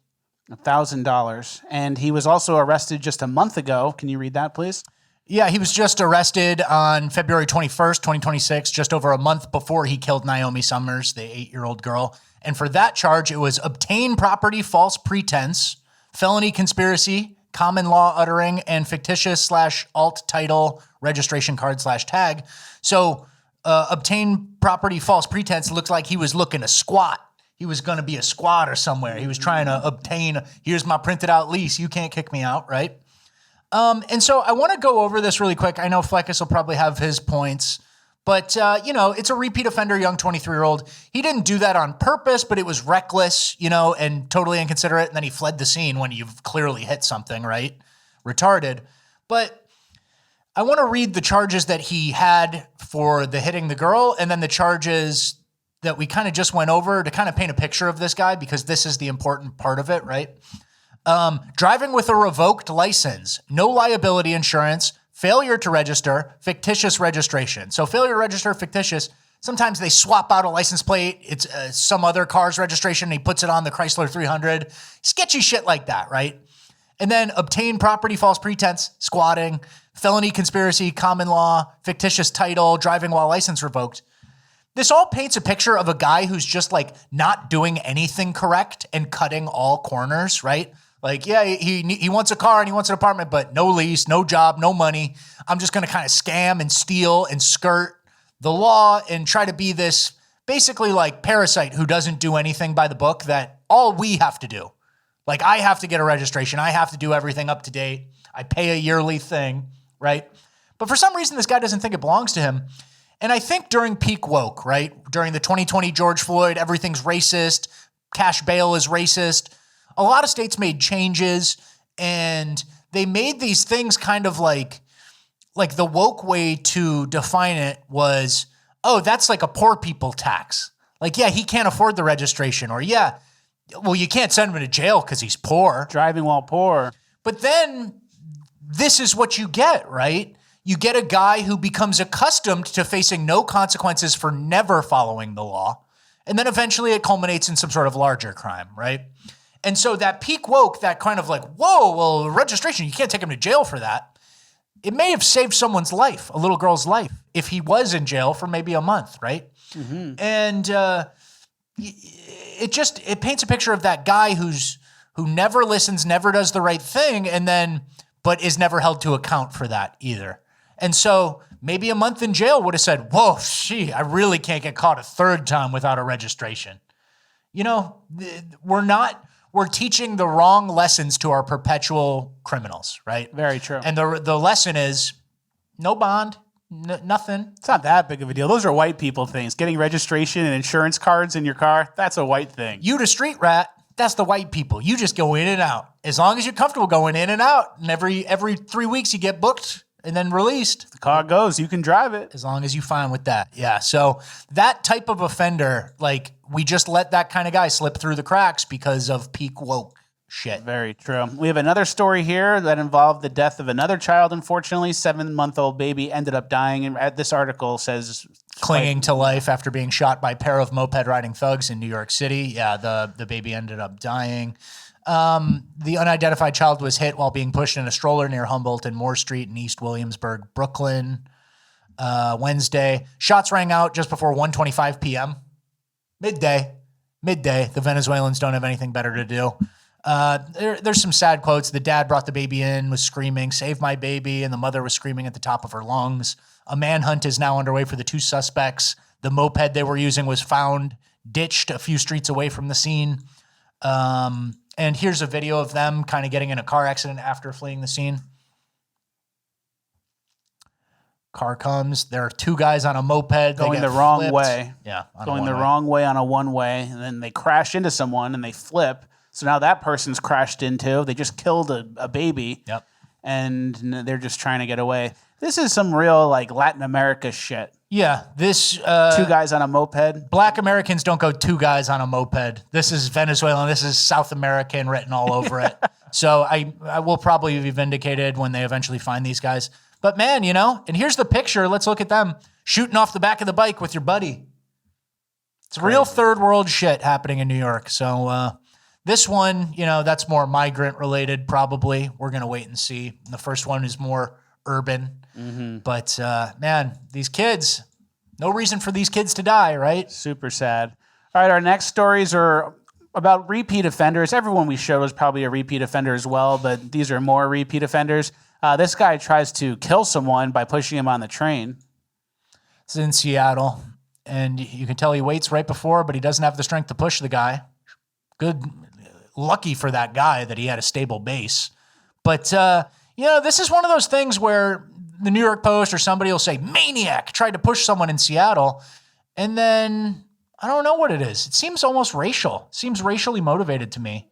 $1,000. And he was also arrested just a month ago. Can you read that, please? Yeah, he was just arrested on February 21st, 2026, just over a month before he killed Naomi Summers, the 8-year-old girl. And for that charge, it was obtain property, false pretense, felony conspiracy, common law uttering, and fictitious / alt title registration card / tag. So obtain property, false pretense looks like he was looking to squat. He was going to be a squatter somewhere. He was trying to obtain, here's my printed out lease. You can't kick me out, right? And so I want to go over this really quick. I know Fleccas will probably have his points, but, it's a repeat offender, young 23-year-old. He didn't do that on purpose, but it was reckless, and totally inconsiderate. And then he fled the scene when you've clearly hit something, right? Retarded. But I want to read the charges that he had for the hitting the girl and then the charges that we kind of just went over to kind of paint a picture of this guy, because this is the important part of it, right? Driving with a revoked license, no liability insurance, failure to register, fictitious registration. So failure to register, fictitious, sometimes they swap out a license plate. It's some other car's registration. And he puts it on the Chrysler 300. Sketchy shit like that, right? And then obtain property, false pretense, squatting, felony conspiracy, common law, fictitious title, driving while license revoked. This all paints a picture of a guy who's just like not doing anything correct and cutting all corners, right? Like, yeah, he wants a car and he wants an apartment, but no lease, no job, no money. I'm just going to kind of scam and steal and skirt the law and try to be this basically like parasite who doesn't do anything by the book, that all we have to do. Like, I have to get a registration. I have to do everything up to date. I pay a yearly thing, right? But for some reason, this guy doesn't think it belongs to him. And I think during peak woke, right? During the 2020 George Floyd, everything's racist. Cash bail is racist. A lot of states made changes, and they made these things kind of like the woke way to define it was, oh, that's like a poor people tax. Like, yeah, he can't afford the registration, or yeah, well, you can't send him to jail because he's poor. Driving while poor. But then this is what you get, right? You get a guy who becomes accustomed to facing no consequences for never following the law. And then eventually it culminates in some sort of larger crime, right? And so that peak woke, that kind of like, whoa, well, registration, you can't take him to jail for that. It may have saved someone's life, a little girl's life, if he was in jail for maybe a month, right? Mm-hmm. And it paints a picture of that guy who never listens, never does the right thing, but is never held to account for that either. And so maybe a month in jail would have said, whoa, I really can't get caught a third time without a registration. We're teaching the wrong lessons to our perpetual criminals, right? Very true. And the lesson is no bond, nothing. It's not that big of a deal. Those are white people things. Getting registration and insurance cards in your car, that's a white thing. You the street rat, that's the white people. You just go in and out. As long as you're comfortable going in and out, and every 3 weeks you get booked, and then released. The car goes, you can drive it. As long as you fine with that. Yeah. So that type of offender, like we just let that kind of guy slip through the cracks because of peak woke shit. Very true. We have another story here that involved the death of another child, unfortunately. 7-month-old baby ended up dying. And this article says... Clinging to life after being shot by a pair of moped-riding thugs in New York City. Yeah, the baby ended up dying. The unidentified child was hit while being pushed in a stroller near Humboldt and Moore Street in East Williamsburg, Brooklyn, Wednesday. Shots rang out just before 1:25 p.m. Midday. The Venezuelans don't have anything better to do. There's some sad quotes. The dad brought the baby in, was screaming, "Save my baby," and the mother was screaming at the top of her lungs. A manhunt is now underway for the two suspects. The moped they were using was found ditched a few streets away from the scene. And here's a video of them kind of getting in a car accident after fleeing the scene. Car comes. There are two guys on a moped. Going the wrong way. Yeah. Going the wrong way on a one-way. And then they crash into someone and they flip. So now that person's crashed into. They just killed a baby. Yep. And they're just trying to get away. This is some real like Latin America shit. Yeah, this... two guys on a moped. Black Americans don't go two guys on a moped. This is Venezuelan. This is South American written all over it. So I will probably be vindicated when they eventually find these guys. But man, you know, and here's the picture. Let's look at them shooting off the back of the bike with your buddy. It's real third world shit happening in New York. So this one, you know, that's more migrant related probably. We're going to wait and see. The first one is more urban. Mm-hmm. But man, these kids, no reason for these kids to die, right? Super sad. All right, our next stories are about repeat offenders. Everyone we showed was probably a repeat offender as well, but these are more repeat offenders. This guy tries to kill someone by pushing him on the train. It's in Seattle, and you can tell he waits right before, but he doesn't have the strength to push the guy. Good, lucky for that guy that he had a stable base. But, you know, this is one of those things where the New York Post or somebody will say, maniac tried to push someone in Seattle. And then I don't know what it is. It seems almost racial. It seems racially motivated to me.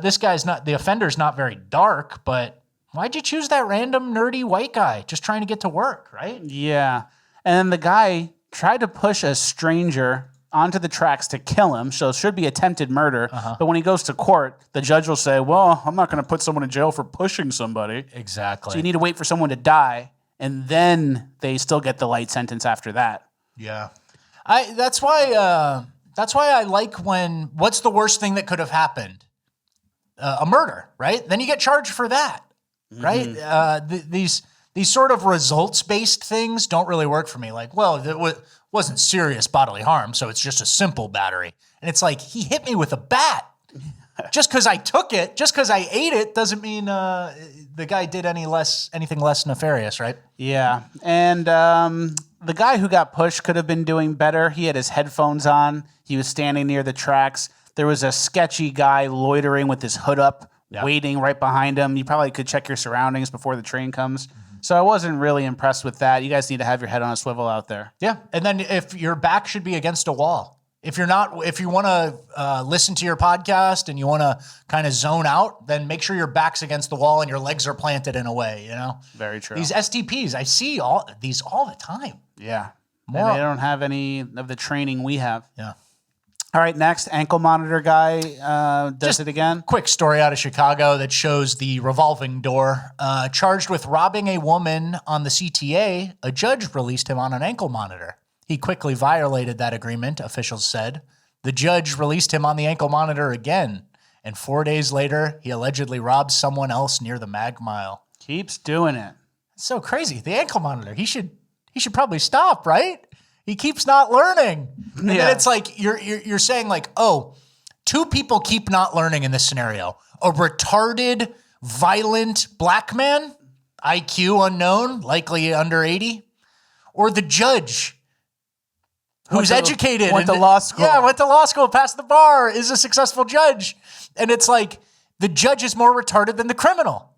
This guy's not, the offender's not very dark, but why'd you choose that random nerdy white guy just trying to get to work, right? Yeah. And then the guy tried to push a stranger onto the tracks to kill him, so it should be attempted murder. But when he goes to court, the judge will say, well, I'm not going to put someone in jail for pushing somebody. Exactly. So you need to wait for someone to die, and then they still get the light sentence after that. Yeah. That's why I like when, what's the worst thing that could have happened? A murder, right? Then you get charged for that, right? These sort of results-based things don't really work for me. Like, well, it wasn't serious bodily harm, so it's just a simple battery. And it's like, he hit me with a bat. Just because I took it, just because I ate it, doesn't mean the guy did anything less nefarious, right? Yeah. And the guy who got pushed could have been doing better. He had his headphones on. He was standing near the tracks. There was a sketchy guy loitering with his hood up, waiting right behind him. You probably could check your surroundings before the train comes. So I wasn't really impressed with that. You guys need to have your head on a swivel out there. Yeah. And then if your back should be against a wall. If you want to listen to your podcast and you want to kind of zone out, then make sure your back's against the wall and your legs are planted in a way, you know? Very true. These STPs, I see these all the time. Yeah. And they don't have any of the training we have. Yeah. All right, next, ankle monitor guy does it again. Quick story out of Chicago that shows the revolving door. Charged with robbing a woman on the CTA, a judge released him on an ankle monitor. He quickly violated that agreement, officials said. The judge released him on the ankle monitor again, and 4 days later, he allegedly robbed someone else near the Mag Mile. Keeps doing it. It's so crazy. The ankle monitor, he should probably stop, right? He keeps not learning. And then it's like, you're saying like, oh, two people keep not learning in this scenario. A retarded, violent black man, IQ unknown, likely under 80, or the judge who's educated. Went to law school. Yeah, went to law school, passed the bar, is a successful judge. And it's like, the judge is more retarded than the criminal.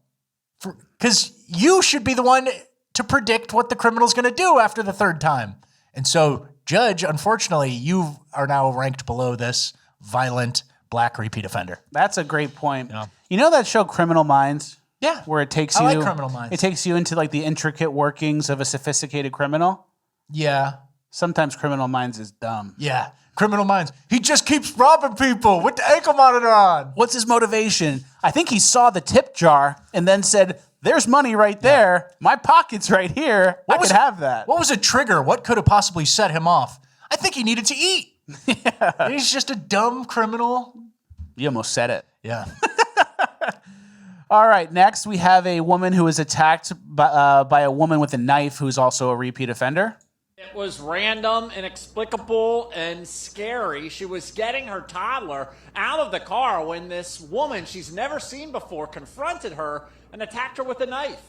Because you should be the one to predict what the criminal's going to do after the third time. And so, judge, unfortunately, you are now ranked below this violent black repeat offender. That's a great point. Yeah. You know that show Criminal Minds? Yeah. Where it takes I you. like Criminal Minds. It takes you into like the intricate workings of a sophisticated criminal. Yeah. Sometimes Criminal Minds is dumb. Yeah. Criminal Minds. He just keeps robbing people with the ankle monitor on. What's his motivation? I think he saw the tip jar and then said, there's money right there. My pocket's right here. I could have that. What was a trigger? What could have possibly set him off? I think he needed to eat. Yeah. He's just a dumb criminal. You almost said it. Yeah. All right. Next, we have a woman who was attacked by a woman with a knife who's also a repeat offender. It was random, inexplicable, and scary. She was getting her toddler out of the car when this woman she's never seen before confronted her and attacked her with a knife.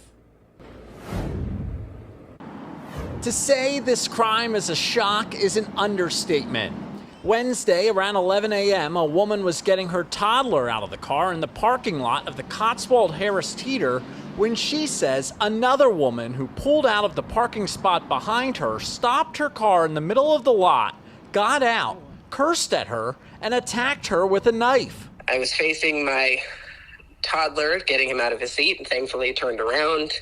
To say this crime is a shock is an understatement. Wednesday, around 11 a.m., a woman was getting her toddler out of the car in the parking lot of the Cotswold Harris Teeter when she says another woman who pulled out of the parking spot behind her stopped her car in the middle of the lot, got out, cursed at her, and attacked her with a knife. I was facing my toddler, getting him out of his seat, and thankfully turned around,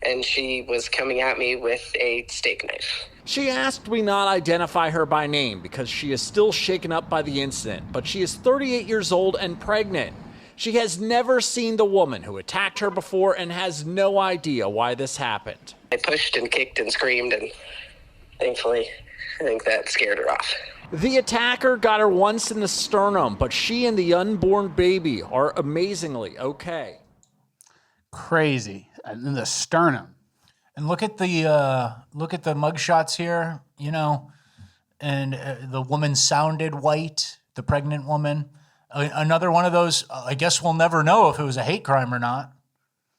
and she was coming at me with a steak knife. She asked we not identify her by name because she is still shaken up by the incident, but she is 38 years old and pregnant. She has never seen the woman who attacked her before and has no idea why this happened. I pushed and kicked and screamed, and thankfully, I think that scared her off. The attacker got her once in the sternum, but she and the unborn baby are amazingly okay. Crazy. In the sternum. And look at the mugshots here, you know, and the woman sounded white, the pregnant woman. Another one of those, I guess we'll never know if it was a hate crime or not,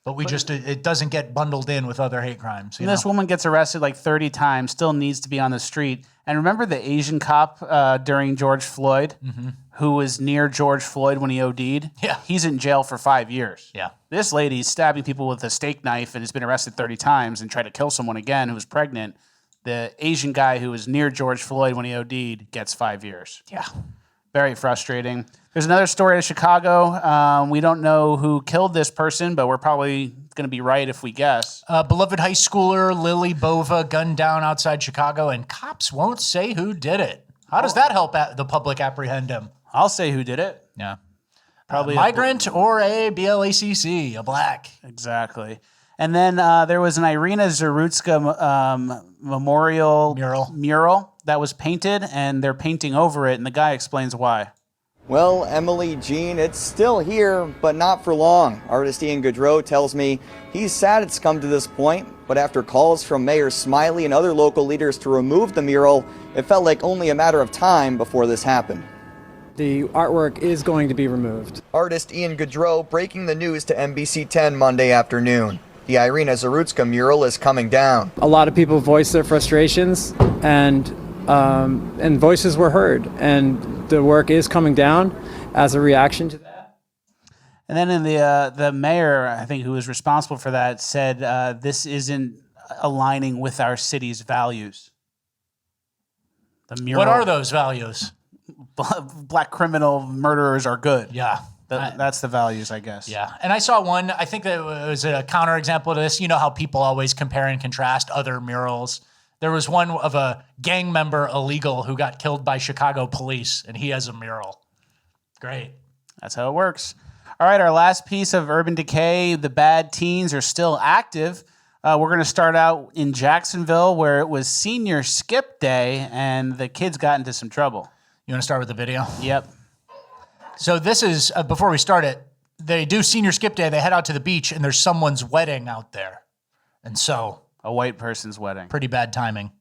but it doesn't get bundled in with other hate crimes. This woman gets arrested like 30 times, still needs to be on the street. And remember the Asian cop during George Floyd, who was near George Floyd when he OD'd? Yeah. He's in jail for 5 years. Yeah. This lady's stabbing people with a steak knife and has been arrested 30 times and tried to kill someone again who was pregnant. The Asian guy who was near George Floyd when he OD'd gets 5 years. Yeah. Very frustrating. There's another story out of Chicago. We don't know who killed this person, but we're probably going to be right if we guess. Beloved high schooler Lily Bova gunned down outside Chicago, and cops won't say who did it. How does that help the public apprehend him? I'll say who did it. Yeah. Probably a migrant or a BLACC, a black. Exactly. And then there was an Irina Zarutska memorial mural that was painted, and they're painting over it, and the guy explains why. Well, Emily, Jean, it's still here, but not for long. Artist Ian Goudreau tells me he's sad it's come to this point, but after calls from Mayor Smiley and other local leaders to remove the mural, it felt like only a matter of time before this happened. The artwork is going to be removed. Artist Ian Goudreau breaking the news to NBC 10 Monday afternoon. The Irina Zarutska mural is coming down. A lot of people voiced their frustrations, and voices were heard, and the work is coming down as a reaction to that. And then in the mayor, I think, who was responsible for that, said this isn't aligning with our city's values. The mural. What are those values? Black criminal murderers are good. Yeah. That's the values, I guess. Yeah. And I saw one, I think that it was a counterexample to this. You know how people always compare and contrast other murals. There was one of a gang member, illegal, who got killed by Chicago police, and he has a mural. Great. That's how it works. All right, our last piece of Urban Decay, the bad teens are still active. We're going to start out in Jacksonville, where it was senior skip day, and the kids got into some trouble. You want to start with the video? Yep. So this is, before we start it, they do senior skip day, they head out to the beach, and there's someone's wedding out there. And so... a white person's wedding. Pretty bad timing.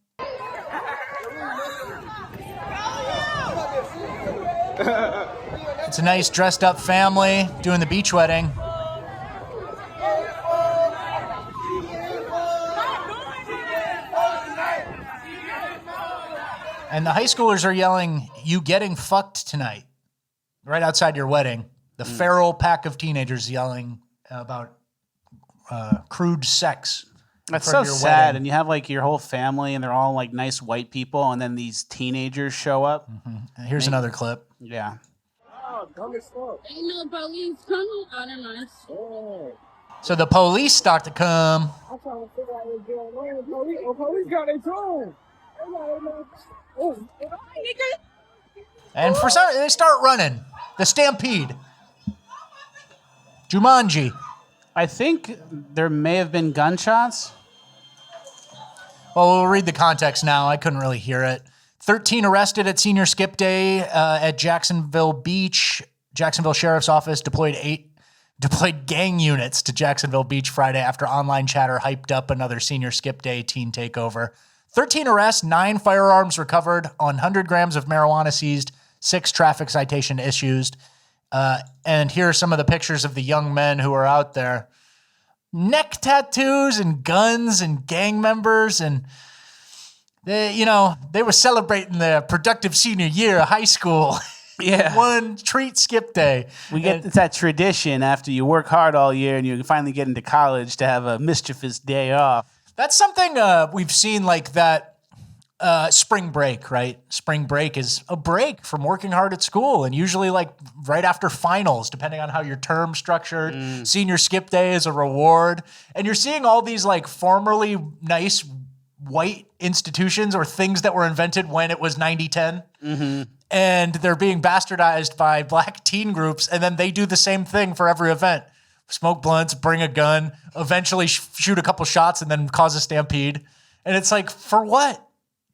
It's a nice dressed up family doing the beach wedding. And the high schoolers are yelling, "You getting fucked tonight," right outside your wedding. The feral pack of teenagers yelling about crude sex. That's so sad. Wedding. And you have like your whole family and they're all like nice white people. And then these teenagers show up. Mm-hmm. Here's another clip. Yeah. Ain't no police coming out of my store. So the police start to come. I'm trying to figure out what's going on. Police got their tone. And for some, they start running. The stampede. Jumanji. I think there may have been gunshots. Well, we'll read the context now. I couldn't really hear it. 13 arrested at Senior Skip Day at Jacksonville Beach. Jacksonville Sheriff's Office deployed gang units to Jacksonville Beach Friday after online chatter hyped up another Senior Skip Day teen takeover. 13 arrests, 9 firearms recovered, 100 grams of marijuana seized, 6 traffic citation issued. And here are some of the pictures of the young men who are out there. Neck tattoos and guns and gang members, and they were celebrating their productive senior year of high school. Yeah. One treat skip day. It's that tradition after you work hard all year and you finally get into college to have a mischievous day off. That's something we've seen like that spring break, right? Spring break is a break from working hard at school, and usually like right after finals, depending on how your term's structured. Senior skip day is a reward. And you're seeing all these like formerly nice white institutions or things that were invented when it was 90-10. Mm-hmm. And they're being bastardized by black teen groups, and then they do the same thing for every event. Smoke blunts, bring a gun, eventually shoot a couple shots, and then cause a stampede. And it's like, for what?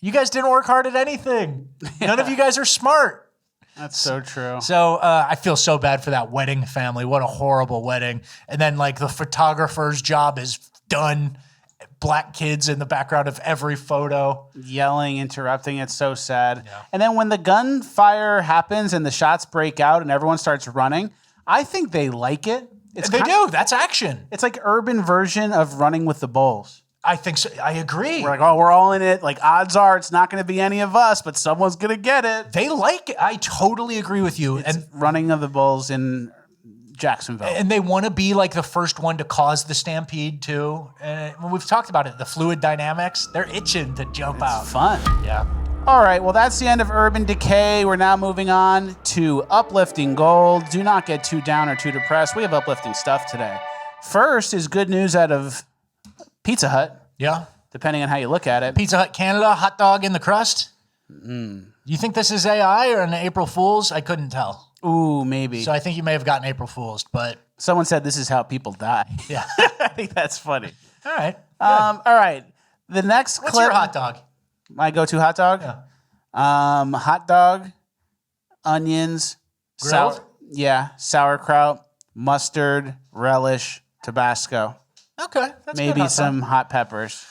You guys didn't work hard at anything. None of you guys are smart. That's so true. So I feel so bad for that wedding family. What a horrible wedding. And then like the photographer's job is done. Black kids in the background of every photo. Yelling, interrupting. It's so sad. Yeah. And then when the gunfire happens and the shots break out and everyone starts running, I think they like it. They do. That's action. It's like urban version of Running with the Bulls. I think so. I agree. We're like, oh, we're all in it. Like, odds are it's not going to be any of us, but someone's going to get it. They like it. I totally agree with you. It's and Running of the Bulls in Jacksonville. And they want to be like the first one to cause the stampede too. And we've talked about it, the fluid dynamics. They're itching to jump out. It's fun. Yeah. All right, well, that's the end of Urban Decay. We're now moving on to Uplifting Gold. Do not get too down or too depressed. We have uplifting stuff today. First is good news out of Pizza Hut. Yeah. Depending on how you look at it. Pizza Hut Canada, hot dog in the crust. You think this is AI or an April Fool's? I couldn't tell. Ooh, maybe. So I think you may have gotten April Fool's, but... Someone said this is how people die. Yeah. I think that's funny. All right. All right. The next What's clip... your hot dog? My go-to hot dog? Yeah. Hot dog, onions, Grilled? sauerkraut, mustard, relish, Tabasco. Okay. That's maybe good some hot peppers.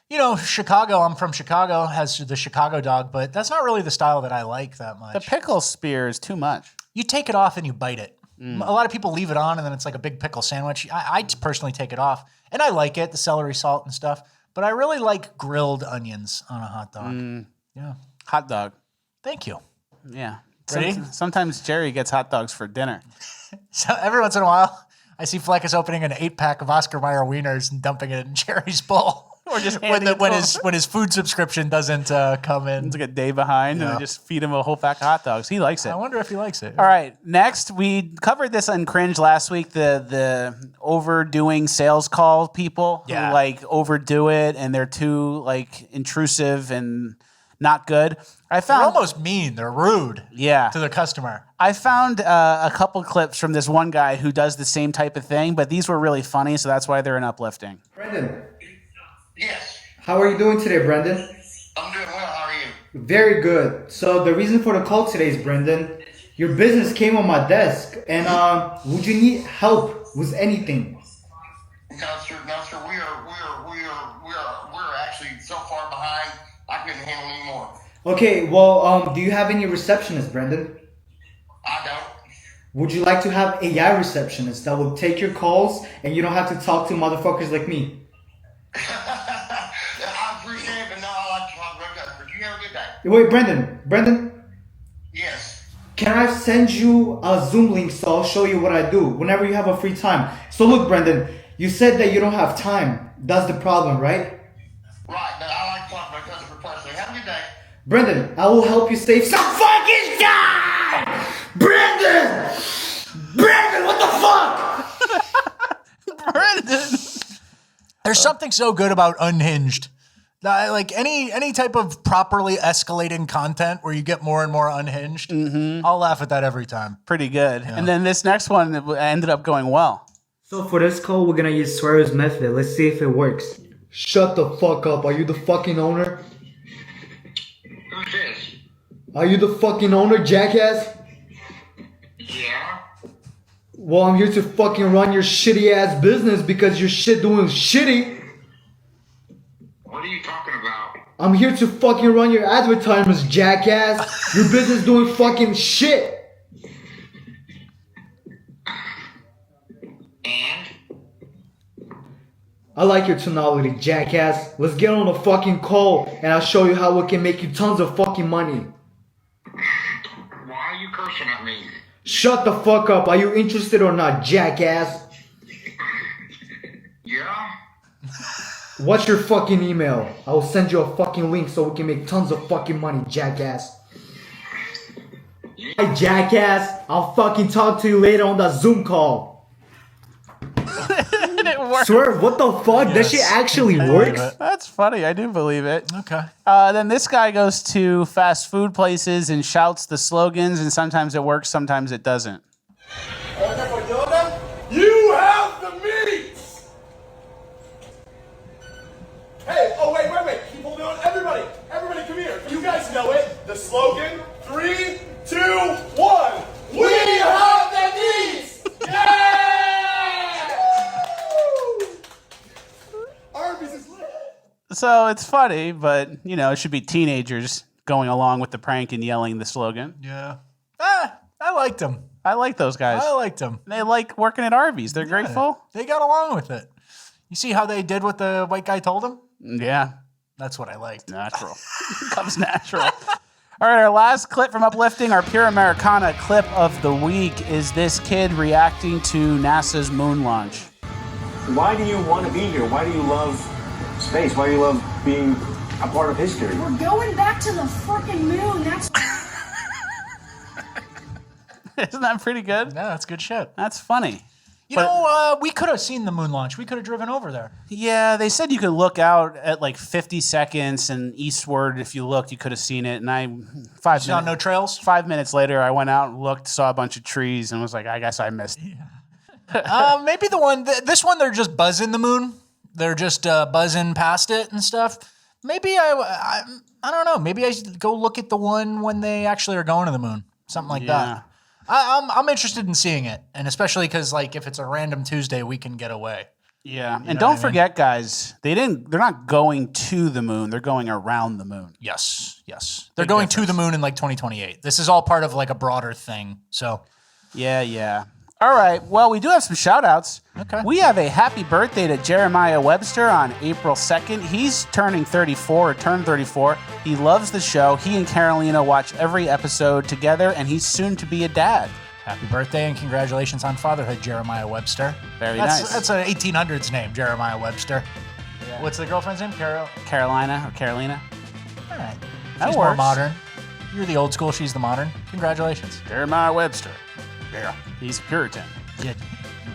You know, Chicago, I'm from Chicago, has the Chicago dog, but that's not really the style that I like that much. The pickle spear is too much. You take it off and you bite it. A lot of people leave it on and then it's like a big pickle sandwich. I personally take it off, and I like it, the celery salt and stuff, but I really like grilled onions on a hot dog. Yeah. Hot dog. Thank you. Yeah. Ready? Sometimes Jerry gets hot dogs for dinner. So every once in a while, I see Fleccas opening an 8-pack of Oscar Mayer wieners and dumping it in Jerry's bowl. Or just when his food subscription doesn't come in. It's like a day behind, and I just feed him a whole pack of hot dogs. He likes it. I wonder if he likes it. All right, next, we covered this on Cringe last week, the overdoing sales call people who like overdo it, and they're too like intrusive and not good. They're almost mean. They're rude. Yeah. To the customer. I found a couple clips from this one guy who does the same type of thing, but these were really funny, so that's why they're in Uplifting. Brendan. Yes. How are you doing today, Brendan? I'm doing well. How are you? Very good. So the reason for the call today is, Brendan, your business came on my desk, and would you need help with anything? No, sir. We're actually so far behind. I couldn't handle anymore. Okay. Well, do you have any receptionists, Brendan? I don't. Would you like to have AI receptionists that will take your calls, and you don't have to talk to motherfuckers like me? I appreciate it, but no, I like to talk about that. But you have a good day. Wait, Brendan? Yes. Can I send you a Zoom link so I'll show you what I do whenever you have a free time? So look, Brendan, you said that you don't have time. That's the problem, right? Right, but I like to talk about customer personally. Have a good day. Brendan, I will help you save some fucking time! Brendan, what the fuck? Brendan! There's something so good about Unhinged. Like any type of properly escalating content where you get more and more unhinged, I'll laugh at that every time. Pretty good. Yeah. And then this next one ended up going well. So for this call, we're gonna use Swear's method. Let's see if it works. Shut the fuck up. Are you the fucking owner? Who's this? Are you the fucking owner, jackass? Yeah. Well, I'm here to fucking run your shitty ass business because your shit doing shitty. What are you talking about? I'm here to fucking run your advertisements, jackass. Your business doing fucking shit. And? I like your tonality, jackass. Let's get on a fucking call and I'll show you how we can make you tons of fucking money. Why are you cursing at me? Shut the fuck up. Are you interested or not, jackass? Yeah? What's your fucking email? I will send you a fucking link so we can make tons of fucking money, jackass. Hey, jackass. I'll fucking talk to you later on that Zoom call. It worked. Swear, what the fuck? Yes. That shit actually works? That's funny. I do believe it. Okay. Then this guy goes to fast food places and shouts the slogans, and sometimes it works, sometimes it doesn't. You have the meats! Hey, oh wait. Keep holding on. Everybody, come here. You guys know it. The slogan, 3, 2, 1. We have the meats! Yeah! Arby's is lit. So it's funny, but, it should be teenagers going along with the prank and yelling the slogan. Yeah. I liked them. I like those guys. I liked them. They like working at Arby's. They're grateful. They got along with it. You see how they did what the white guy told them? Yeah. That's what I liked. Natural. Comes natural. All right, our last clip from Uplifting, our Pure Americana clip of the week is this kid reacting to NASA's moon launch. Why do you want to be here? Why do you love space? Why do you love being a part of history? We're going back to the freaking moon. That's... Isn't that pretty good? Yeah, that's good shit. That's funny. We could have seen the moon launch. We could have driven over there. Yeah, they said you could look out at like 50 seconds and eastward. If you looked, you could have seen it. And saw no trails? 5 minutes later, I went out and looked, saw a bunch of trees, and was like, I guess I missed it. Maybe this one, they're just buzzing the moon. They're just buzzing past it and stuff. Maybe I don't know. Maybe I should go look at the one when they actually are going to the moon. Something like that. I'm interested in seeing it, and especially because if it's a random Tuesday, we can get away. Yeah, and don't forget, guys, they're not going to the moon; they're going around the moon. Yes. They're going to the moon in 2028. This is all part of a broader thing. So, yeah. All right. Well, we do have some shout outs. Okay. We have a happy birthday to Jeremiah Webster on April 2nd. He's turned 34. He loves the show. He and Carolina watch every episode together, and he's soon to be a dad. Happy birthday and congratulations on fatherhood, Jeremiah Webster. Very nice. That's an 1800s name, Jeremiah Webster. Yeah. What's the girlfriend's name? Carolina or Carolina. All right. That She's works. more modern. You're the old school. She's the modern. Congratulations. Jeremiah Webster. Yeah. He's a Puritan. Yeah.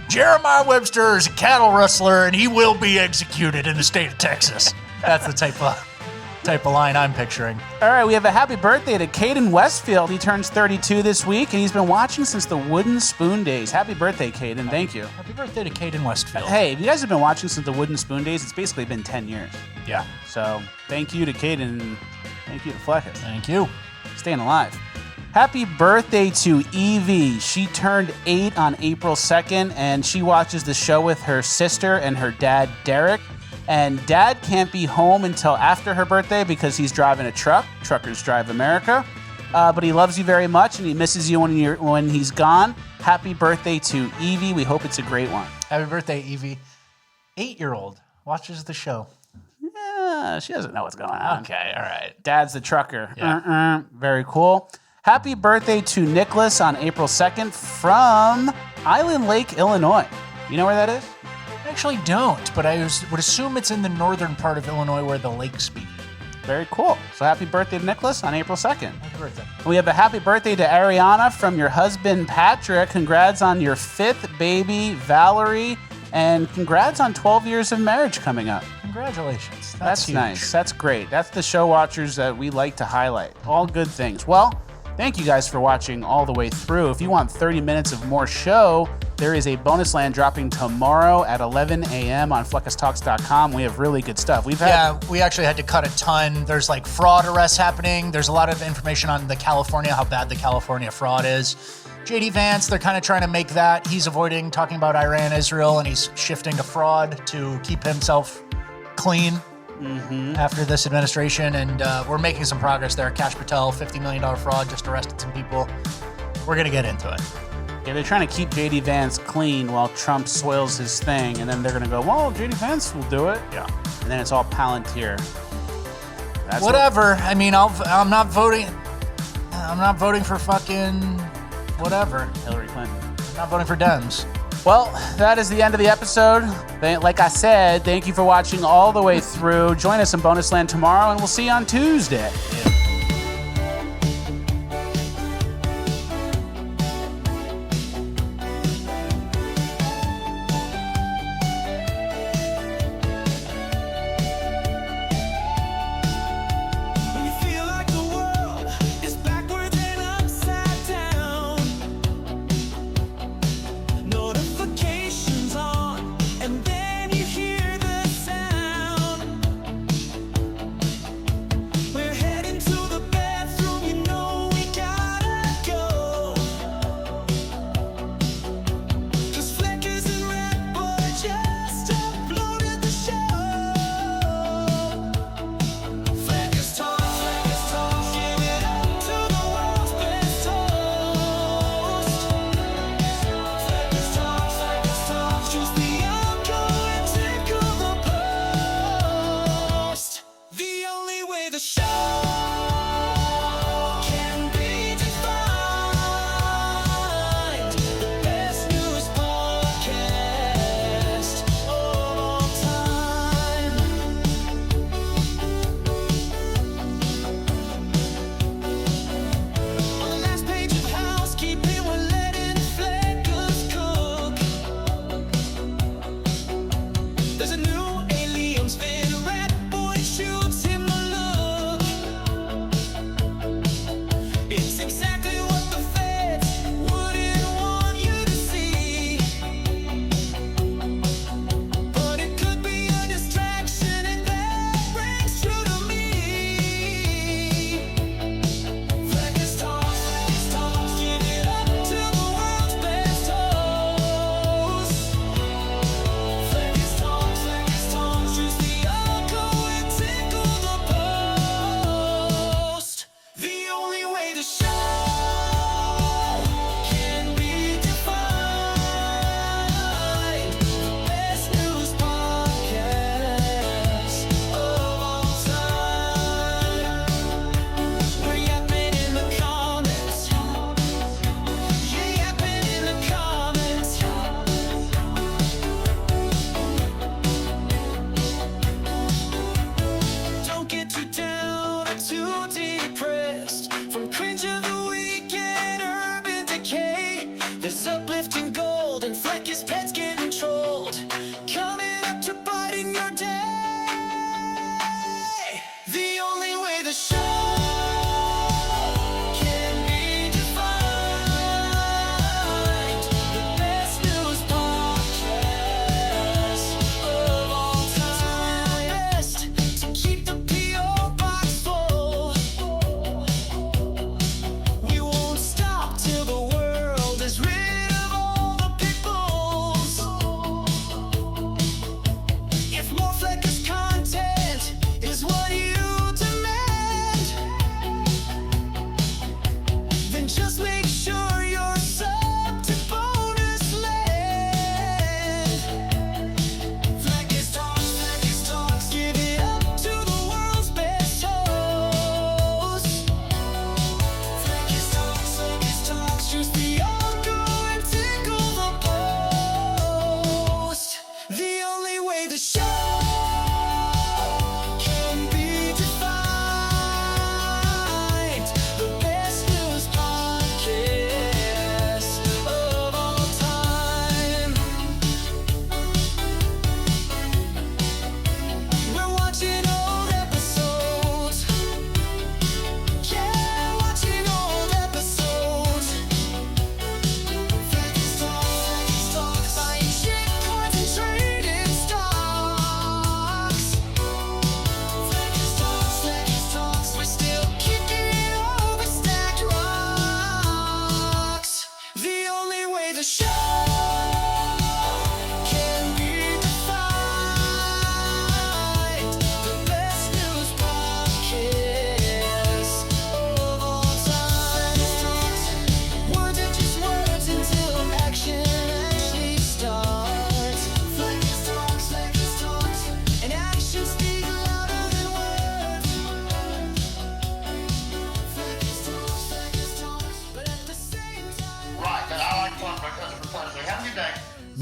Jeremiah Webster is a cattle rustler, and he will be executed in the state of Texas. That's the type of line I'm picturing. All right, we have a happy birthday to Caden Westfield. He turns 32 this week, and he's been watching since the Wooden Spoon days. Happy birthday, Caden. Thank you. Happy birthday to Caden Westfield. Hey, if you guys have been watching since the Wooden Spoon days, it's basically been 10 years. Yeah. So thank you to Caden. Thank you to Fleccas. Thank you. Staying alive. Happy birthday to Evie. She turned 8 on April 2nd, and she watches the show with her sister and her dad, Derek. And Dad can't be home until after her birthday because he's driving a truck. Truckers drive America. But he loves you very much, and he misses you when he's gone. Happy birthday to Evie. We hope it's a great one. Happy birthday, Evie. 8-year-old watches the show. Yeah, she doesn't know what's going on. Okay, all right. Dad's the trucker. Yeah. Very cool. Happy birthday to Nicholas on April 2nd from Island Lake, Illinois. You know where that is? I actually don't, but I would assume it's in the northern part of Illinois where the lakes be. Very cool. So happy birthday to Nicholas on April 2nd. Happy birthday. We have a happy birthday to Ariana from your husband, Patrick. Congrats on your 5th baby, Valerie. And congrats on 12 years of marriage coming up. Congratulations. That's huge. nice. That's great. That's the show watchers that we like to highlight. All good things. Well, thank you guys for watching all the way through. If you want 30 minutes of more show, there is a bonus land dropping tomorrow at 11 a.m. on FleccasTalks.com. We have really good stuff. We actually had to cut a ton. There's like fraud arrests happening. There's a lot of information on how bad the California fraud is. JD Vance, they're kind of trying to make that. He's avoiding talking about Iran, Israel, and he's shifting to fraud to keep himself clean after this administration. And we're making some progress there. Kash Patel, $50 million fraud, just arrested some people. We're going to get into it. Yeah, they're trying to keep JD Vance clean while Trump soils his thing. And then they're going to go, well, JD Vance will do it. Yeah. And then it's all Palantir. Whatever. I mean, I'm not voting. I'm not voting for fucking whatever. Hillary Clinton. I'm not voting for Dems. Well, that is the end of the episode. Like I said, thank you for watching all the way through. Join us in Bonus Land tomorrow, and we'll see you on Tuesday.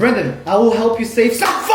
Brendan, I will help you save some